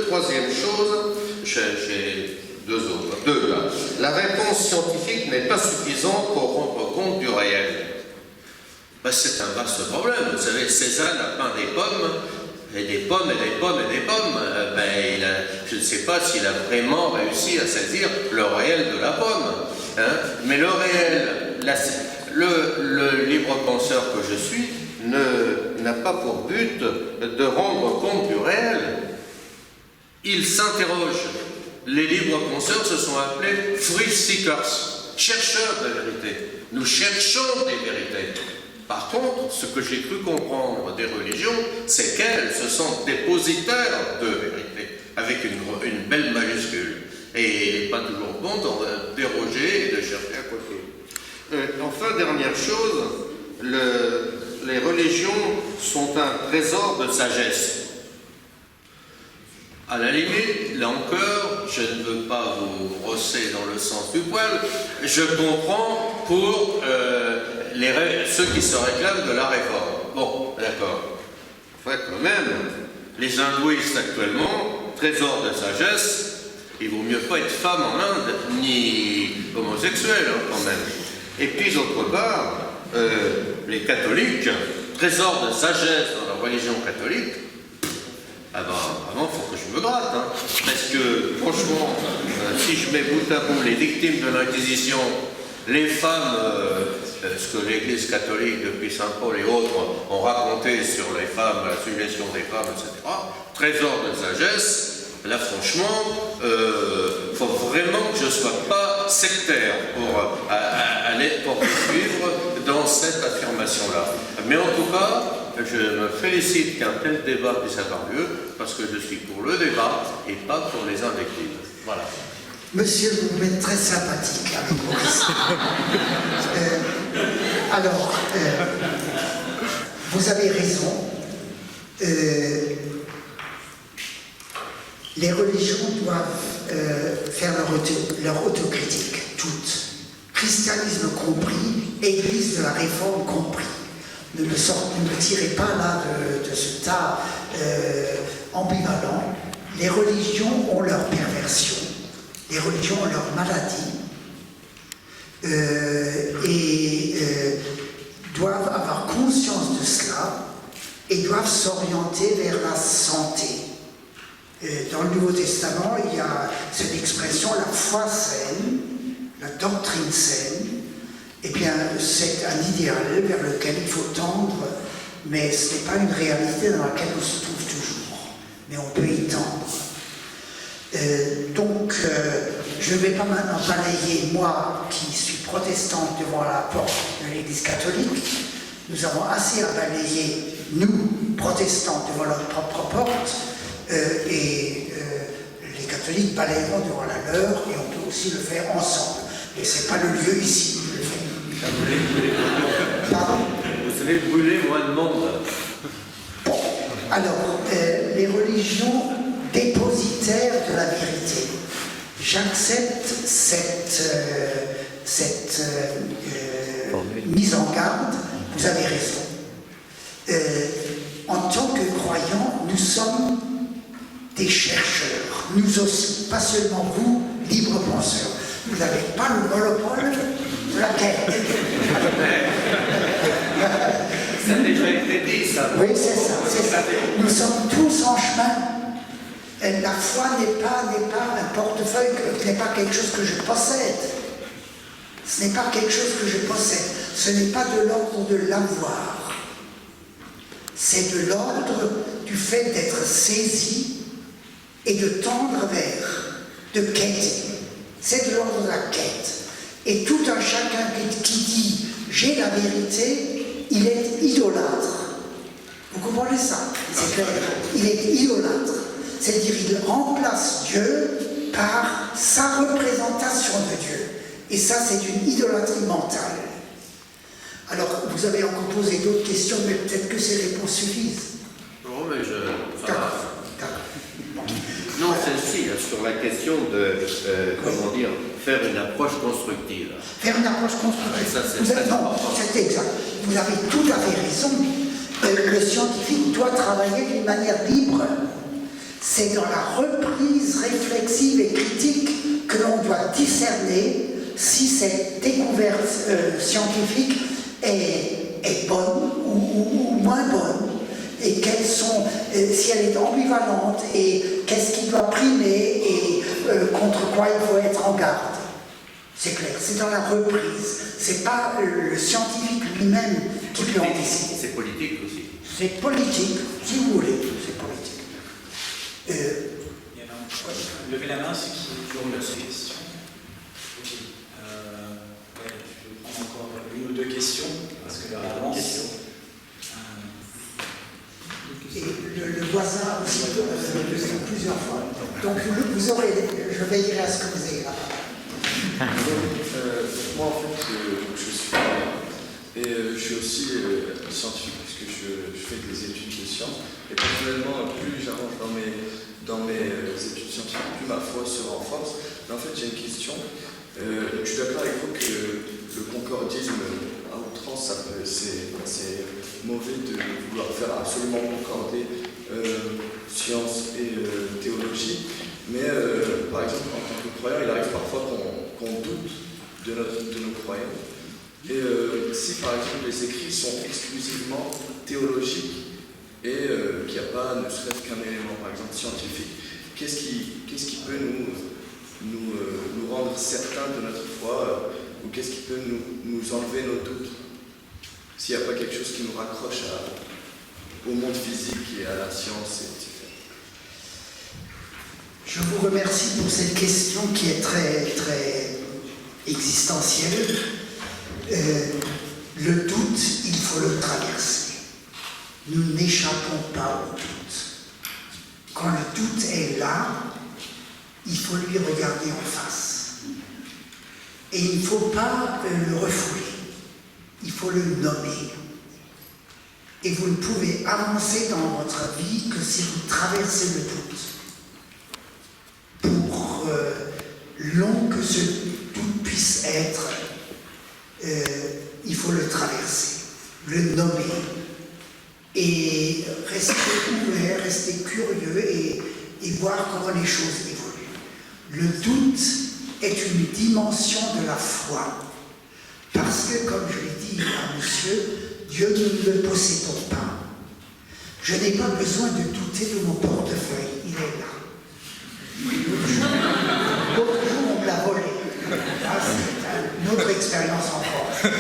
Troisième chose, j'ai deux là. La réponse scientifique n'est pas suffisante pour rendre compte du réel. Ben, c'est un vaste problème. Vous savez, Cézanne a peint des pommes, et des pommes, et des pommes, et des pommes. Je ne sais pas s'il a vraiment réussi à saisir le réel de la pomme. Hein. Mais le réel, le libre penseur que je suis, n'a pas pour but de rendre compte du réel. Il s'interroge. Les libres penseurs se sont appelés free seekers, chercheurs de vérité. Nous cherchons des vérités. Par contre, ce que j'ai cru comprendre des religions, c'est qu'elles se sentent dépositaires de vérité, avec une belle majuscule. Et il n'est pas toujours bon d'en déroger et de chercher à côté. Enfin, dernière chose, les religions sont un trésor de sagesse. À la limite, là encore, je ne veux pas vous rosser dans le sens du poil, je comprends pour ceux qui se réclament de la réforme. Bon, d'accord. Enfin, quand même, les hindouistes actuellement, trésor de sagesse, il vaut mieux pas être femme en Inde, ni homosexuel, hein, quand même. Et puis, d'autre part, les catholiques, trésor de sagesse dans la religion catholique, ah ben, vraiment, il faut que je me gratte, hein. Parce que, franchement, si je mets bout à bout les victimes de l'Inquisition, les femmes, ce que l'Église catholique, depuis Saint Paul et autres, ont raconté sur les femmes, la suggestion des femmes, etc., trésor de sagesse, là, franchement, faut vraiment que je ne sois pas sectaire pour suivre dans cette affirmation-là. Mais en tout cas, je me félicite qu'un tel débat puisse avoir lieu, parce que je suis pour le débat et pas pour les invectives. Voilà. Monsieur, vous m'êtes très sympathique avec Maurice. Vous avez raison. Les religions doivent faire leur autocritique, toutes. Christianisme compris, Église de la Réforme compris. Ne me tirez pas là de ce tas ambivalent. Les religions ont leur perversion, les religions ont leur maladie, et doivent avoir conscience de cela et doivent s'orienter vers la santé. Dans le Nouveau Testament, il y a cette expression, la foi saine, la doctrine saine. Eh bien, c'est un idéal vers lequel il faut tendre, mais ce n'est pas une réalité dans laquelle on se trouve toujours. Mais on peut y tendre. Je ne vais pas maintenant balayer, moi, qui suis protestante, devant la porte de l'Église catholique. Nous avons assez à balayer, nous, protestants, devant notre propre porte, et les catholiques balayeront devant la leur, et on peut aussi le faire ensemble. Et ce n'est pas le lieu ici de le faire. Pardon ? Vous savez brûler moins de monde. Bon, alors, les religions dépositaires de la vérité. J'accepte cette mise en garde, vous avez raison. En tant que croyants, nous sommes des chercheurs, nous aussi, pas seulement vous, libres penseurs. Vous n'avez pas le monopole de la quête. Ça a déjà été dit, ça. Oui, c'est ça, c'est ça. Nous sommes tous en chemin. La foi n'est pas un portefeuille, n'est pas quelque chose que je possède. Ce n'est pas quelque chose que je possède. ce n'est pas de l'ordre de l'avoir. C'est de l'ordre du fait d'être saisi et de tendre vers, de quêter. C'est de l'ordre de la quête. Et tout un chacun qui dit « j'ai la vérité », il est idolâtre. Vous comprenez ça? C'est clair. Il est idolâtre. C'est-à-dire qu'il remplace Dieu par sa représentation de Dieu. Et ça, c'est une idolâtrie mentale. Alors, vous avez encore posé d'autres questions, mais peut-être que ces réponses suffisent. Non, mais D'accord. Non, celle-ci, sur la question de, comment dire, faire une approche constructive. Faire une approche constructive. Ça, c'est non, c'est exact. Vous avez tout à fait raison. Le scientifique doit travailler d'une manière libre. C'est dans la reprise réflexive et critique que l'on doit discerner si cette découverte scientifique est bonne ou moins bonne, et quelles sont, si elle est ambivalente, et qu'est-ce qui doit primer, et contre quoi il faut être en garde. C'est clair, c'est dans la reprise. C'est pas le scientifique lui-même qui peut en décider. C'est politique aussi. C'est politique, si vous voulez, c'est politique. Levez la main, ceux qui ont des questions. Ok. Je vais prendre encore une ou deux questions, parce que l'heure avance. Et le voisin aussi, plusieurs fois. Donc vous aurez, je veillerai à ce que vous ayez là. Moi, en fait, je suis et je suis aussi scientifique puisque je fais des études de sciences. Et personnellement, plus j'avance dans mes études scientifiques, plus ma foi se renforce. Mais en fait, j'ai une question. Je suis d'accord avec vous que le concordisme à outrance, c'est mauvais de vouloir faire absolument concorder science et théologie. Mais par exemple, en tant que croyant, il arrive parfois qu'on doute de nos croyances. Et si par exemple les écrits sont exclusivement théologiques et qu'il n'y a pas ne serait-ce qu'un élément par exemple scientifique, qu'est-ce qui peut nous rendre certains de notre foi ou qu'est-ce qui peut nous enlever nos doutes s'il n'y a pas quelque chose qui nous raccroche au monde physique et à la science, etc. Je vous remercie pour cette question qui est très, très existentielle. Le doute, il faut le traverser. Nous n'échappons pas au doute. Quand le doute est là, il faut lui regarder en face. Et il ne faut pas le refouler. Il faut le nommer. Et vous ne pouvez avancer dans votre vie que si vous traversez le doute. Pour long que ce doute puisse être, il faut le traverser, le nommer et rester ouvert, rester curieux et voir comment les choses évoluent. Le doute est une dimension de la foi parce que, comme je l'ai dit à monsieur, Dieu, nous ne le possédons pas. Je n'ai pas besoin de douter de mon portefeuille, il est là. L'autre jour, on me l'a volé. Ah, c'est une autre expérience encore. Il y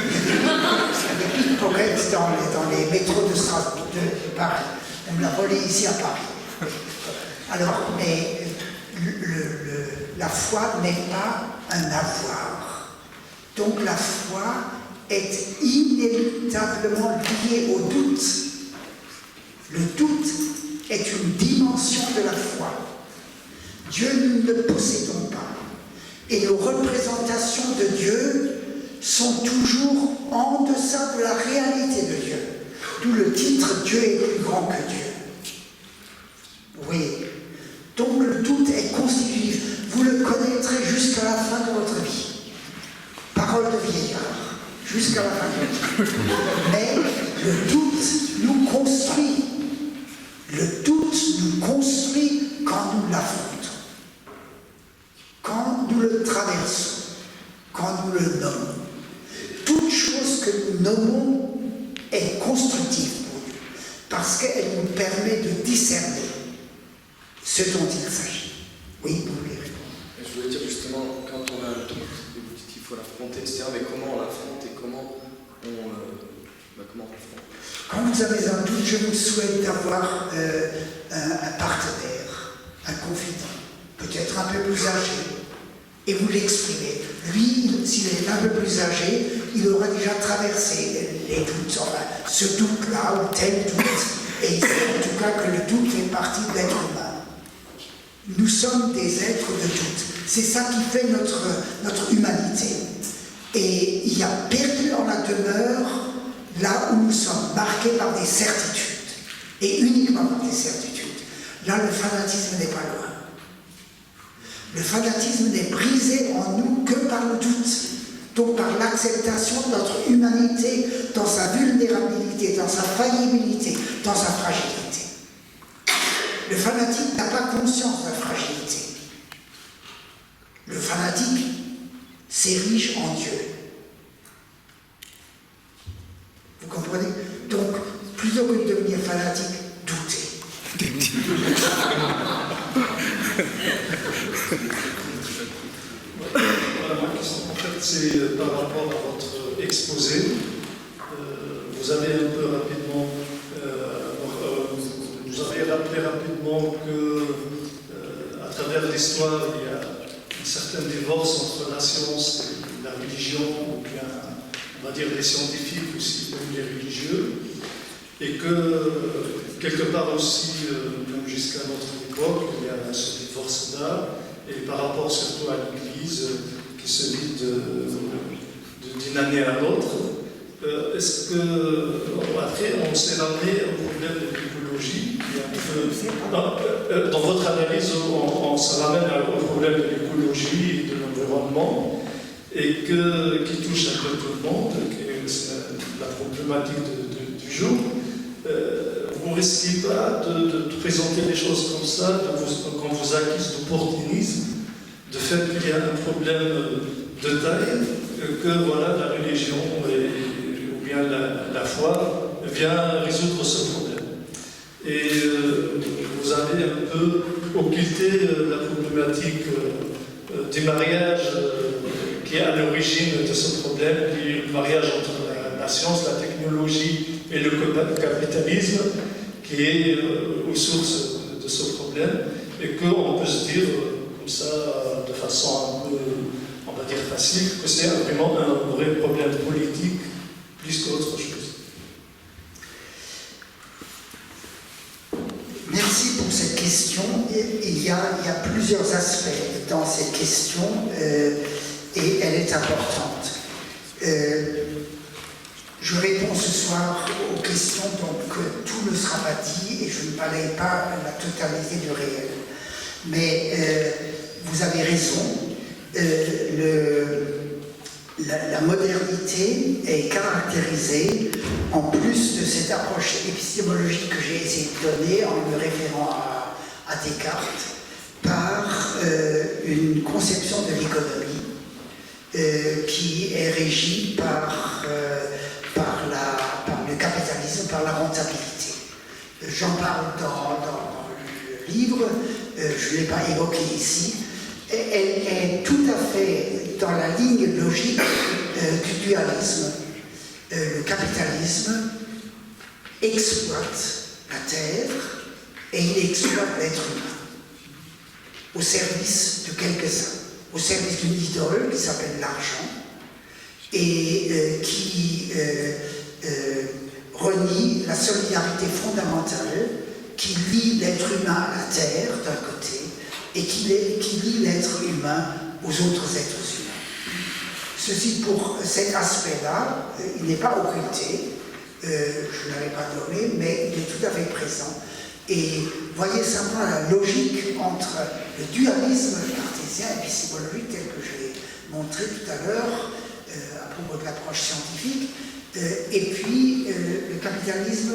a des pickpockets dans les métros de Strasbourg, de Paris. On me l'a volé ici à Paris. Alors, mais la foi n'est pas un avoir. Donc la foi est inéluctablement liée au doute. Le doute est une dimension de la foi. Dieu, nous ne le possédons pas. Et nos représentations de Dieu sont toujours en deçà de la réalité de Dieu. D'où le titre « Dieu est plus grand que Dieu ». Oui. Donc le doute est constitutif. Vous le connaîtrez jusqu'à la fin de votre vie. Parole de vieillard. Jusqu'à la fin de votre vie. Mais le doute nous construit. Le doute nous construit quand nous l'affrontons. Quand nous le traversons, quand nous le nommons. Toute chose que nous nommons est constructive pour nous, parce qu'elle nous permet de discerner ce dont il s'agit. Oui, vous voulez répondre. Je voulais dire justement, quand on a un doute, vous dites qu'il faut l'affronter, etc., mais comment on l'affronte et comment comment on fait? Quand vous avez un doute, je vous souhaite d'avoir un partenaire, un confident, peut-être un peu plus âgé, et vous l'exprimez. Lui, s'il est un peu plus âgé, il aura déjà traversé les doutes, enfin, ce doute-là ou tel doute, et il sait en tout cas que le doute fait partie de l'être humain. Nous sommes des êtres de doute. C'est ça qui fait notre humanité. Et il y a perdu en la demeure là où nous sommes marqués par des certitudes, et uniquement par des certitudes. Là, le fanatisme n'est pas loin. Le fanatisme n'est brisé en nous que par le doute, donc par l'acceptation de notre humanité dans sa vulnérabilité, dans sa faillibilité, dans sa fragilité. Le fanatique n'a pas conscience de la fragilité. Le fanatique s'érige en Dieu. Vous comprenez? Donc, plutôt que de devenir fanatique, doutez. Voilà, ma question, en fait, c'est par rapport à votre exposé. Vous avez un peu rapidement, vous avez rappelé rapidement que, à travers l'histoire, il y a un certain divorce entre la science et la religion, ou bien, on va dire, les scientifiques aussi, même les religieux, et que, quelque part aussi, même jusqu'à notre époque, il y a ce divorce-là, et par rapport surtout à l'Église, qui se vide d'une année à l'autre, est-ce que, après, on s'est ramené au problème de l'écologie, dans votre analyse, on se ramène au problème de l'écologie et de l'environnement, et qui touche un peu tout le monde, qui est la problématique du jour. Vous ne risquez pas de présenter des choses comme ça, qu'on vous accuse d'opportunisme, de fait qu'il y a un problème de taille, que voilà, la religion ou bien la foi vient résoudre ce problème. Et vous avez un peu occulté la problématique du mariage qui est à l'origine de ce problème, qui est le mariage entre la science, la technologie et le capitalisme, qui est aux sources de ce problème, et qu'on peut se dire, comme ça, de façon un peu, on va dire, facile, que c'est vraiment un vrai problème politique, plus qu'autre chose. Merci pour cette question. Il y a plusieurs aspects dans cette question, et elle est importante. Je réponds ce soir aux questions, donc tout ne sera pas dit et je ne balaye pas la totalité du réel. Mais vous avez raison, la modernité est caractérisée, en plus de cette approche épistémologique que j'ai essayé de donner en me référant à Descartes, par une conception de l'économie qui est régie par le capitalisme, par la rentabilité. J'en parle dans le livre, je ne l'ai pas évoqué ici. Elle est tout à fait dans la ligne logique du dualisme. Le capitalisme exploite la terre et il exploite l'être humain au service de quelques-uns, au service d'une idole qui s'appelle l'argent et qui renie la solidarité fondamentale qui lie l'être humain à la terre d'un côté et qui lie l'être humain aux autres êtres humains. Ceci pour cet aspect-là, il n'est pas occulté, je ne l'avais pas donné, mais il est tout à fait présent. Et voyez simplement la logique entre le dualisme cartésien épistémologique tel que je l'ai montré tout à l'heure à propos de l'approche scientifique, et puis le capitalisme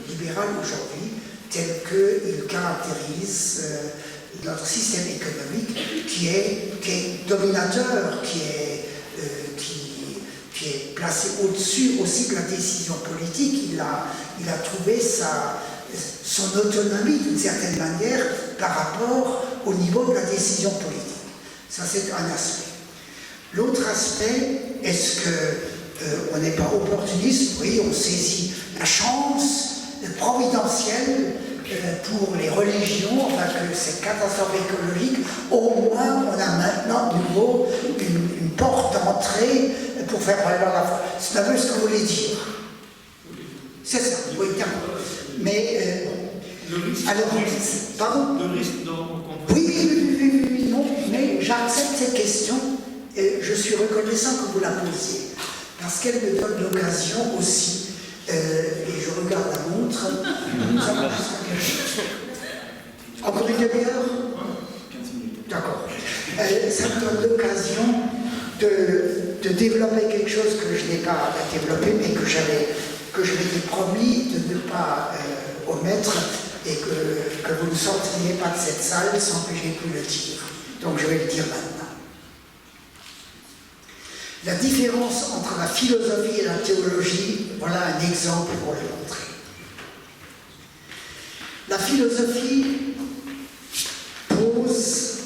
libéral aujourd'hui tel qu'il caractérise notre système économique qui est dominateur, qui est placé au-dessus aussi de la décision politique. Il a trouvé son autonomie d'une certaine manière par rapport au niveau de la décision politique. Ça, c'est un aspect. L'autre aspect, est-ce que on n'est pas opportuniste, oui, on saisit la chance providentielle pour les religions, enfin que cette catastrophe écologique, au moins on a maintenant de nouveau une porte d'entrée pour faire valoir la foi. C'est un peu ce que vous voulez dire. C'est ça, oui, d'accord. Mais, alors, pardon ? Le risque Oui, non, mais j'accepte cette question et je suis reconnaissant que vous la posiez, parce qu'elle me donne l'occasion aussi, et je regarde la montre, nous avons encore une demi-heure ? 15 minutes. D'accord. Ça me donne l'occasion de développer quelque chose que je n'ai pas développé, mais que je m'étais promis de ne pas omettre et que vous ne sortiriez pas de cette salle sans que j'aie pu le dire. Donc je vais le dire maintenant. La différence entre la philosophie et la théologie, voilà un exemple pour le montrer. La philosophie pose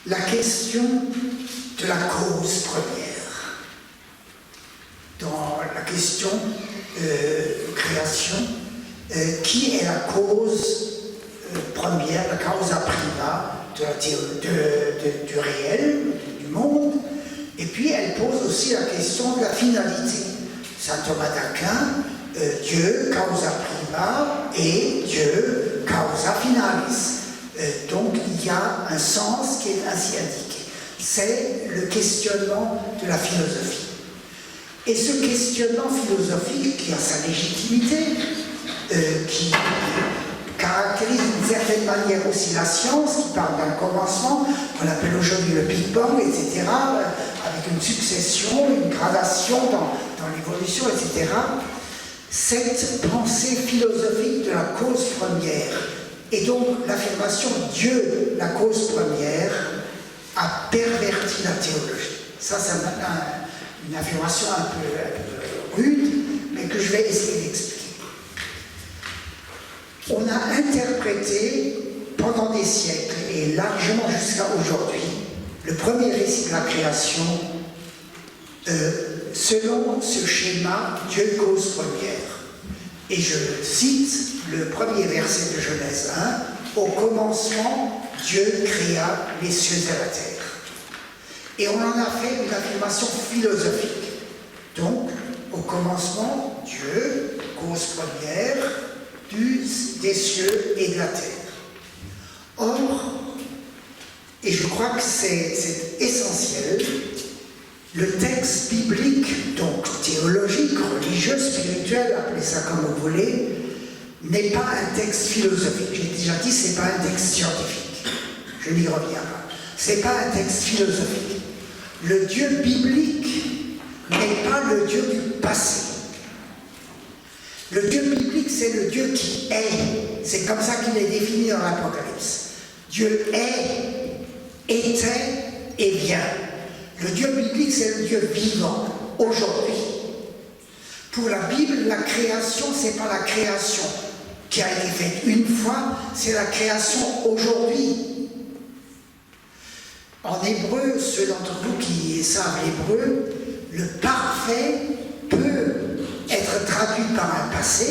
la question de la cause première. Dans la question création, qui est la cause première, la causa prima du réel, du monde, et puis elle pose aussi la question de la finalité. Saint Thomas d'Aquin, Dieu causa prima et Dieu causa finalis. Donc il y a un sens qui est ainsi indiqué. C'est le questionnement de la philosophie. Et ce questionnement philosophique, qui a sa légitimité, qui caractérise d'une certaine manière aussi la science, qui parle d'un commencement, qu'on appelle aujourd'hui le Big Bang, etc., avec une succession, une gradation dans l'évolution, etc., cette pensée philosophique de la cause première, et donc l'affirmation Dieu, la cause première, a perverti la théologie. Ça c'est une affirmation un peu rude, mais que je vais essayer d'expliquer. On a interprété pendant des siècles, et largement jusqu'à aujourd'hui, le premier récit de la création selon ce schéma Dieu cause première. Et je cite le premier verset de Genèse 1, « Au commencement, Dieu créa les cieux et la terre ». Et on en a fait une affirmation philosophique. Donc, au commencement, Dieu, cause première des cieux et de la terre. Or, et je crois que c'est essentiel, le texte biblique, donc théologique, religieux, spirituel, appelez ça comme vous voulez, n'est pas un texte philosophique. J'ai déjà dit, c'est pas un texte scientifique. Je n'y reviens pas. C'est pas un texte philosophique. Le Dieu biblique n'est pas le Dieu du passé. Le Dieu biblique, c'est le Dieu qui est. C'est comme ça qu'il est défini dans l'Apocalypse. Dieu est, était et vient. Le Dieu biblique, c'est le Dieu vivant, aujourd'hui. Pour la Bible, la création, c'est pas la création qui a été faite une fois, c'est la création aujourd'hui. En hébreu, ceux d'entre vous qui savent l'hébreu, le parfait peut être traduit par un passé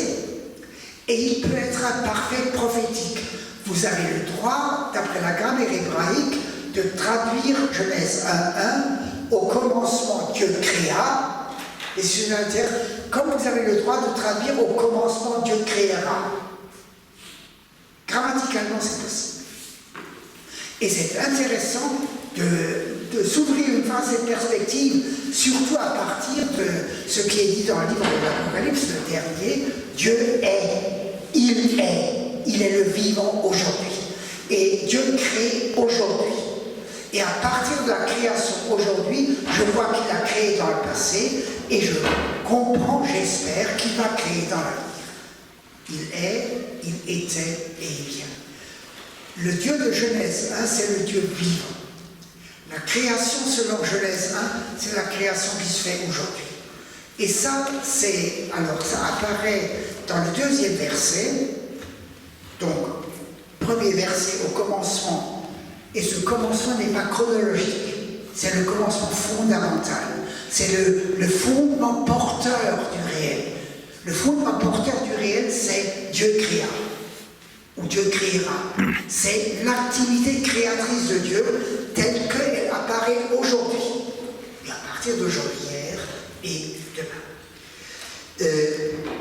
et il peut être un parfait prophétique. Vous avez le droit, d'après la grammaire hébraïque, de traduire Genèse 1.1, au commencement Dieu créa les cieux et la terre, comme vous avez le droit de traduire au commencement Dieu créera. Grammaticalement, c'est possible. Et c'est intéressant de s'ouvrir une fois cette perspective, surtout à partir de ce qui est dit dans le livre de l'Apocalypse, le dernier, Dieu est, il est le vivant aujourd'hui. Et Dieu crée aujourd'hui. Et à partir de la création aujourd'hui, je vois qu'il a créé dans le passé, et je comprends, j'espère, qu'il va créer dans l'avenir. Il est, il était et il vient. Le Dieu de Genèse 1, c'est le Dieu vivant. La création selon Genèse 1, c'est la création qui se fait aujourd'hui. Et ça, ça apparaît dans le deuxième verset. Donc, premier verset au commencement. Et ce commencement n'est pas chronologique. c'est le commencement fondamental. C'est le fondement porteur du réel. Le fondement porteur du réel, c'est Dieu créa, ou Dieu créera. C'est l'activité créatrice de Dieu telle qu'elle apparaît aujourd'hui, et à partir d'aujourd'hui, hier et demain.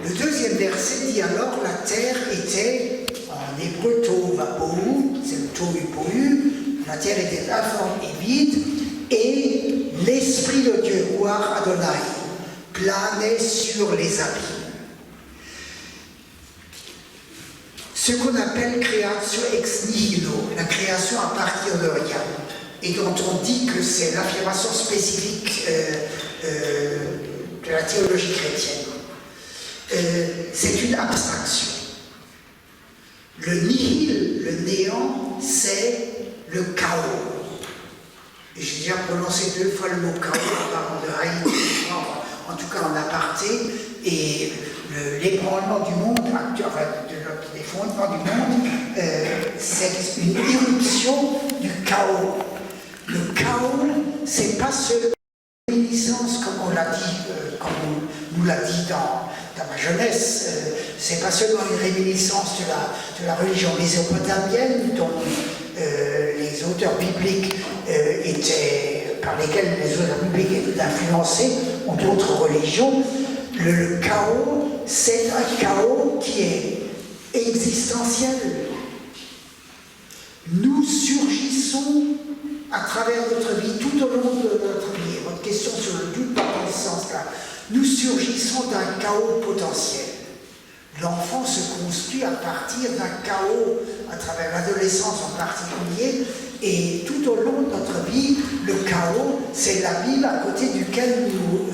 Le deuxième verset dit alors la terre était, en hébreu tohu vabohu, c'est le tohu bohu, la terre était informe et vide, et l'Esprit de Dieu, Ruach Adonai, planait sur les abîmes. Ce qu'on appelle création ex nihilo, la création à partir de rien, et dont on dit que c'est l'affirmation spécifique de la théologie chrétienne. C'est une abstraction. Le nihil, le néant, c'est le chaos. Et j'ai déjà prononcé 2 fois le mot chaos en parlant de Haïm, en tout cas en aparté, et l'ébranlement du monde actuel, enfin, l'effondrement du monde, c'est une irruption du chaos. Le chaos, c'est pas seulement une réminiscence, comme on l'a dit, comme on nous l'a dit dans ma jeunesse, c'est pas seulement une réminiscence de la religion mésopotamienne dont les auteurs bibliques par lesquels les auteurs bibliques étaient influencés ou d'autres religions. Le chaos, c'est un chaos qui est existentiel. Nous surgissons à travers notre vie, tout au long de notre vie. Votre question sur le doute dans ce sens-là. Nous surgissons d'un chaos potentiel. L'enfant se construit à partir d'un chaos, à travers l'adolescence en particulier, et tout au long de notre vie, le chaos, c'est l'abîme à côté duquel nous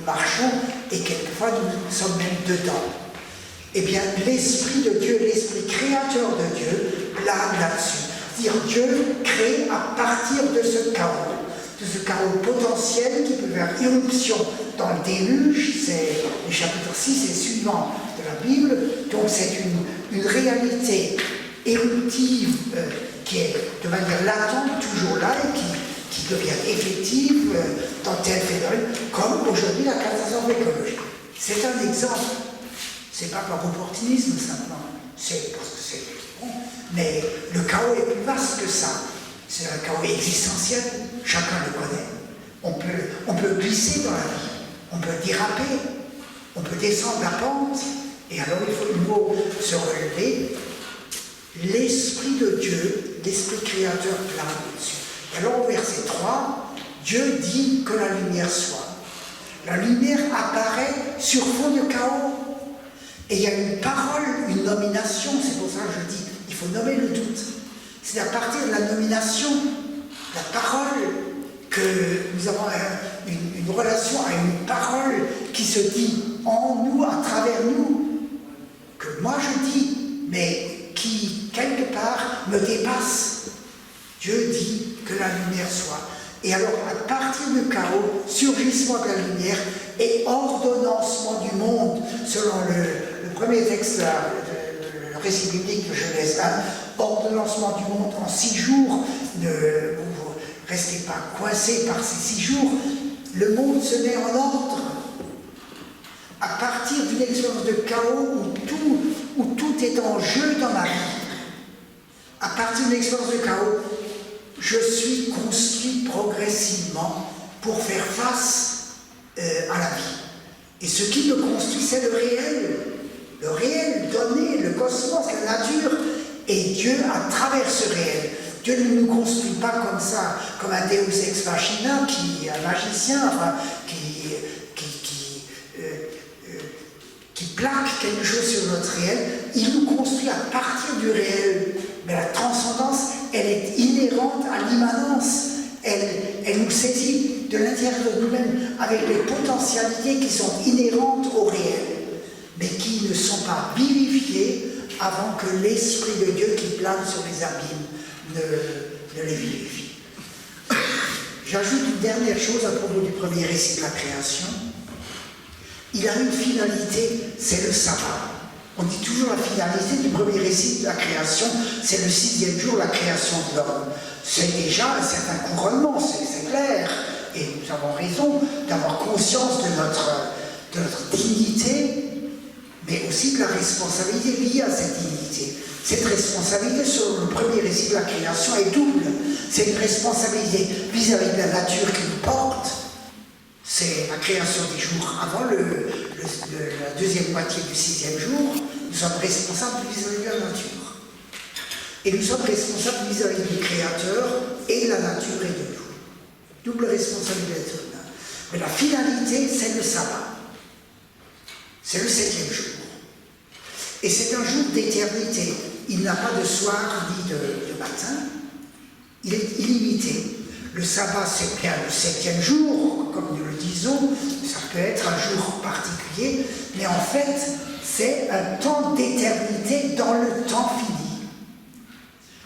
marchons, et quelquefois nous sommes même dedans. Eh bien, l'Esprit de Dieu, l'Esprit créateur de Dieu, plane là-dessus. C'est-à-dire, Dieu crée à partir de ce chaos potentiel qui peut faire irruption dans le déluge, c'est le chapitre 6 et suivant de la Bible, donc c'est une réalité éruptive qui est de manière latente toujours là et qui devient effective dans tel phénomène, comme aujourd'hui la catastrophe écologique. C'est un exemple. C'est pas par opportunisme simplement, c'est parce que c'est bon, mais le chaos est plus vaste que ça. C'est un chaos existentiel, chacun le connaît. On peut glisser dans la vie, on peut déraper, on peut descendre la pente, et alors il faut le mot se relever. L'Esprit de Dieu, l'Esprit créateur plane dessus. Et alors au verset 3, Dieu dit que la lumière soit. La lumière apparaît sur fond de chaos. Et il y a une parole, une nomination, c'est pour ça que je dis, il faut nommer le doute. C'est à partir de la nomination, la parole, que nous avons une relation à une parole qui se dit en nous, à travers nous, que moi je dis, mais qui, quelque part, me dépasse. Dieu dit que la lumière soit. Et alors, à partir du chaos, surgissement de la lumière et ordonnancement du monde, selon le premier texte, le récit biblique de Genèse 1, ordonnancement du monde en 6 jours, ne restez pas coincés par ces 6 jours, le monde se met en ordre. À partir d'une expérience de chaos où tout est en jeu dans ma vie, à partir d'une expérience de chaos, je suis construit progressivement pour faire face à la vie. Et ce qui me construit, c'est le réel donné, le cosmos, la nature, et Dieu à travers ce réel. Dieu ne nous construit pas comme ça, comme un Deus ex machina, un magicien, enfin, qui plaque quelque chose sur notre réel. Il nous construit à partir du réel. Mais la transcendance, elle est inhérente à l'immanence. Elle nous saisit de l'intérieur de nous-mêmes avec les potentialités qui sont inhérentes au réel, mais qui ne sont pas vivifiées avant que l'Esprit de Dieu qui plane sur les abîmes ne les vivifie. J'ajoute une dernière chose à propos du premier récit de la création. Il a une finalité, c'est le sabbat. On dit toujours la finalité du premier récit de la création, c'est le 6e jour, la création de l'homme. C'est déjà un certain couronnement, c'est clair. Et nous avons raison d'avoir conscience de notre dignité, mais aussi de la responsabilité liée à cette dignité. Cette responsabilité sur le premier récit de la création est double. C'est une responsabilité vis-à-vis de la nature qui nous porte. C'est la création des jours avant la deuxième moitié du 6e jour. Nous sommes responsables vis-à-vis de la nature. Et nous sommes responsables vis-à-vis du Créateur et de la nature et de nous. Double responsabilité d'être humain. Mais la finalité, c'est le sabbat. C'est le 7e jour. Et c'est un jour d'éternité. Il n'a pas de soir ni de matin. Il est illimité. Le sabbat, c'est bien le 7e jour, comme nous le disons. Ça peut être un jour particulier. Mais en fait, c'est un temps d'éternité dans le temps fini.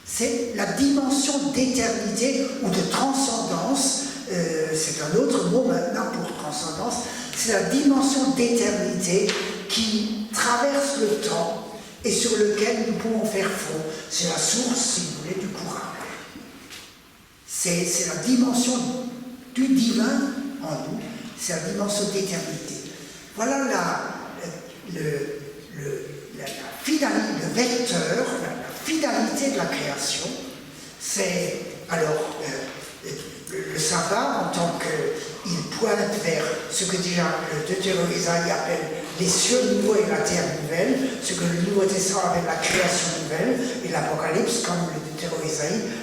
C'est la dimension d'éternité ou de transcendance. C'est un autre mot maintenant pour transcendance. C'est la dimension d'éternité qui traverse le temps et sur lequel nous pouvons faire front. C'est la source, si vous voulez, du courage. C'est la dimension du divin en nous, c'est la dimension d'éternité. Voilà le vecteur, la finalité de la création. C'est alors le sabbat en tant qu'il pointe vers ce que déjà le Deutéronomy appelle les cieux nouveaux et la terre nouvelle, ce que le Nouveau Testament appelle la création nouvelle, et l'Apocalypse, comme le Deutéronomy,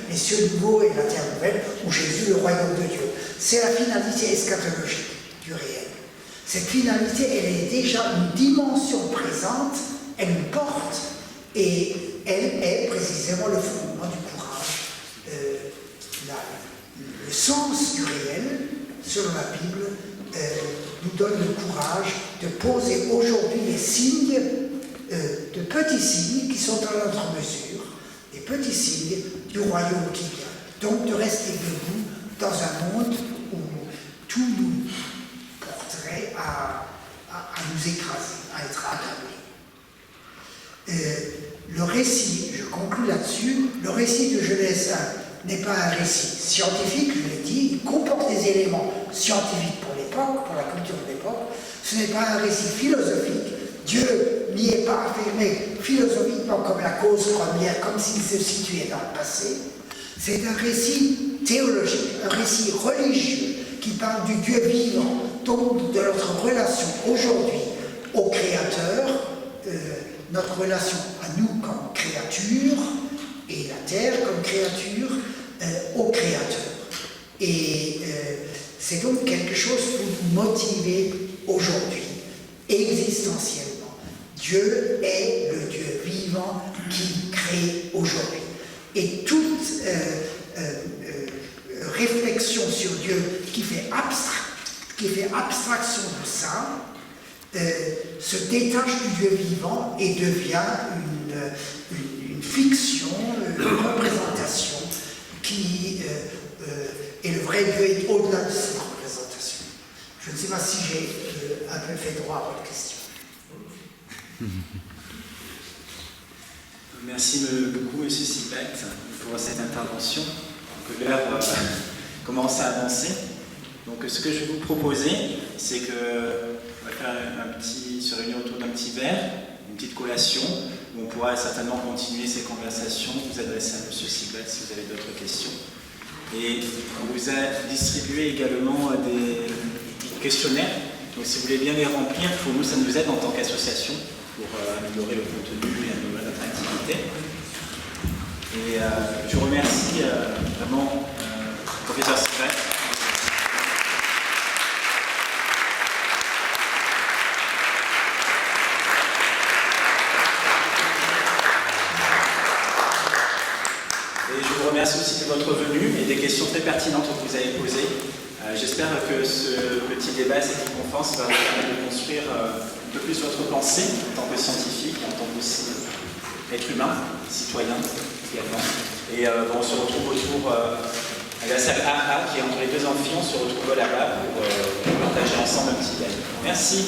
les cieux nouveaux et la terre nouvelle, où Jésus, le royaume de Dieu. C'est la finalité eschatologique du réel. Cette finalité, elle est déjà une dimension présente, elle nous porte, et elle est précisément le fondement du courage. Le sens du réel, selon la Bible, nous donne le courage de poser aujourd'hui les signes, de petits signes qui sont à notre mesure, des petits signes du royaume qui vient. Donc de rester debout dans un monde où tout nous porterait à nous écraser, à être accablés. Le récit, je conclus là-dessus, le récit de Genèse 1 n'est pas un récit scientifique, je l'ai dit, il comporte des éléments scientifiques pour l'époque, pour la culture de l'époque. Ce n'est pas un récit philosophique. Dieu n'y est pas affirmé philosophiquement comme la cause première, comme s'il se situait dans le passé. C'est un récit théologique, un récit religieux qui parle du Dieu vivant, donc de notre relation aujourd'hui au Créateur, notre relation à nous comme créature, et la terre comme créature au Créateur. Et c'est donc quelque chose pour nous motiver aujourd'hui, existentiellement. Dieu est le Dieu vivant qui crée aujourd'hui. Et toute réflexion sur Dieu qui fait abstraction de ça, se détache du Dieu vivant et devient une fiction, une représentation qui est le vrai Dieu est au-delà de cette représentation. Je ne sais pas si j'ai un peu fait droit à votre question. Merci beaucoup, M. Sibelt, pour cette intervention. Donc, l'heure commence à avancer. Donc, ce que je vais vous proposer, c'est qu'on va faire se réunir autour d'un petit verre, une petite collation, où on pourra certainement continuer ces conversations, vous adresser à M. Sibelt si vous avez d'autres questions. Et on vous a distribué également des questionnaires. Donc, si vous voulez bien les remplir, pour nous, ça nous aide en tant qu'association pour améliorer le contenu et améliorer notre activité. Et je remercie vraiment le professeur Sibelt. Et je vous remercie aussi de votre venue et des questions très pertinentes que vous avez posées. J'espère que ce petit débat, cette conférence va vous permettre de construire un peu plus votre pensée en tant que scientifique, en tant qu'aussi être humain, citoyen également. Et on se retrouve autour à la salle AA qui est entre les deux amphis. On se retrouve là-bas pour partager ensemble un petit débat. Merci.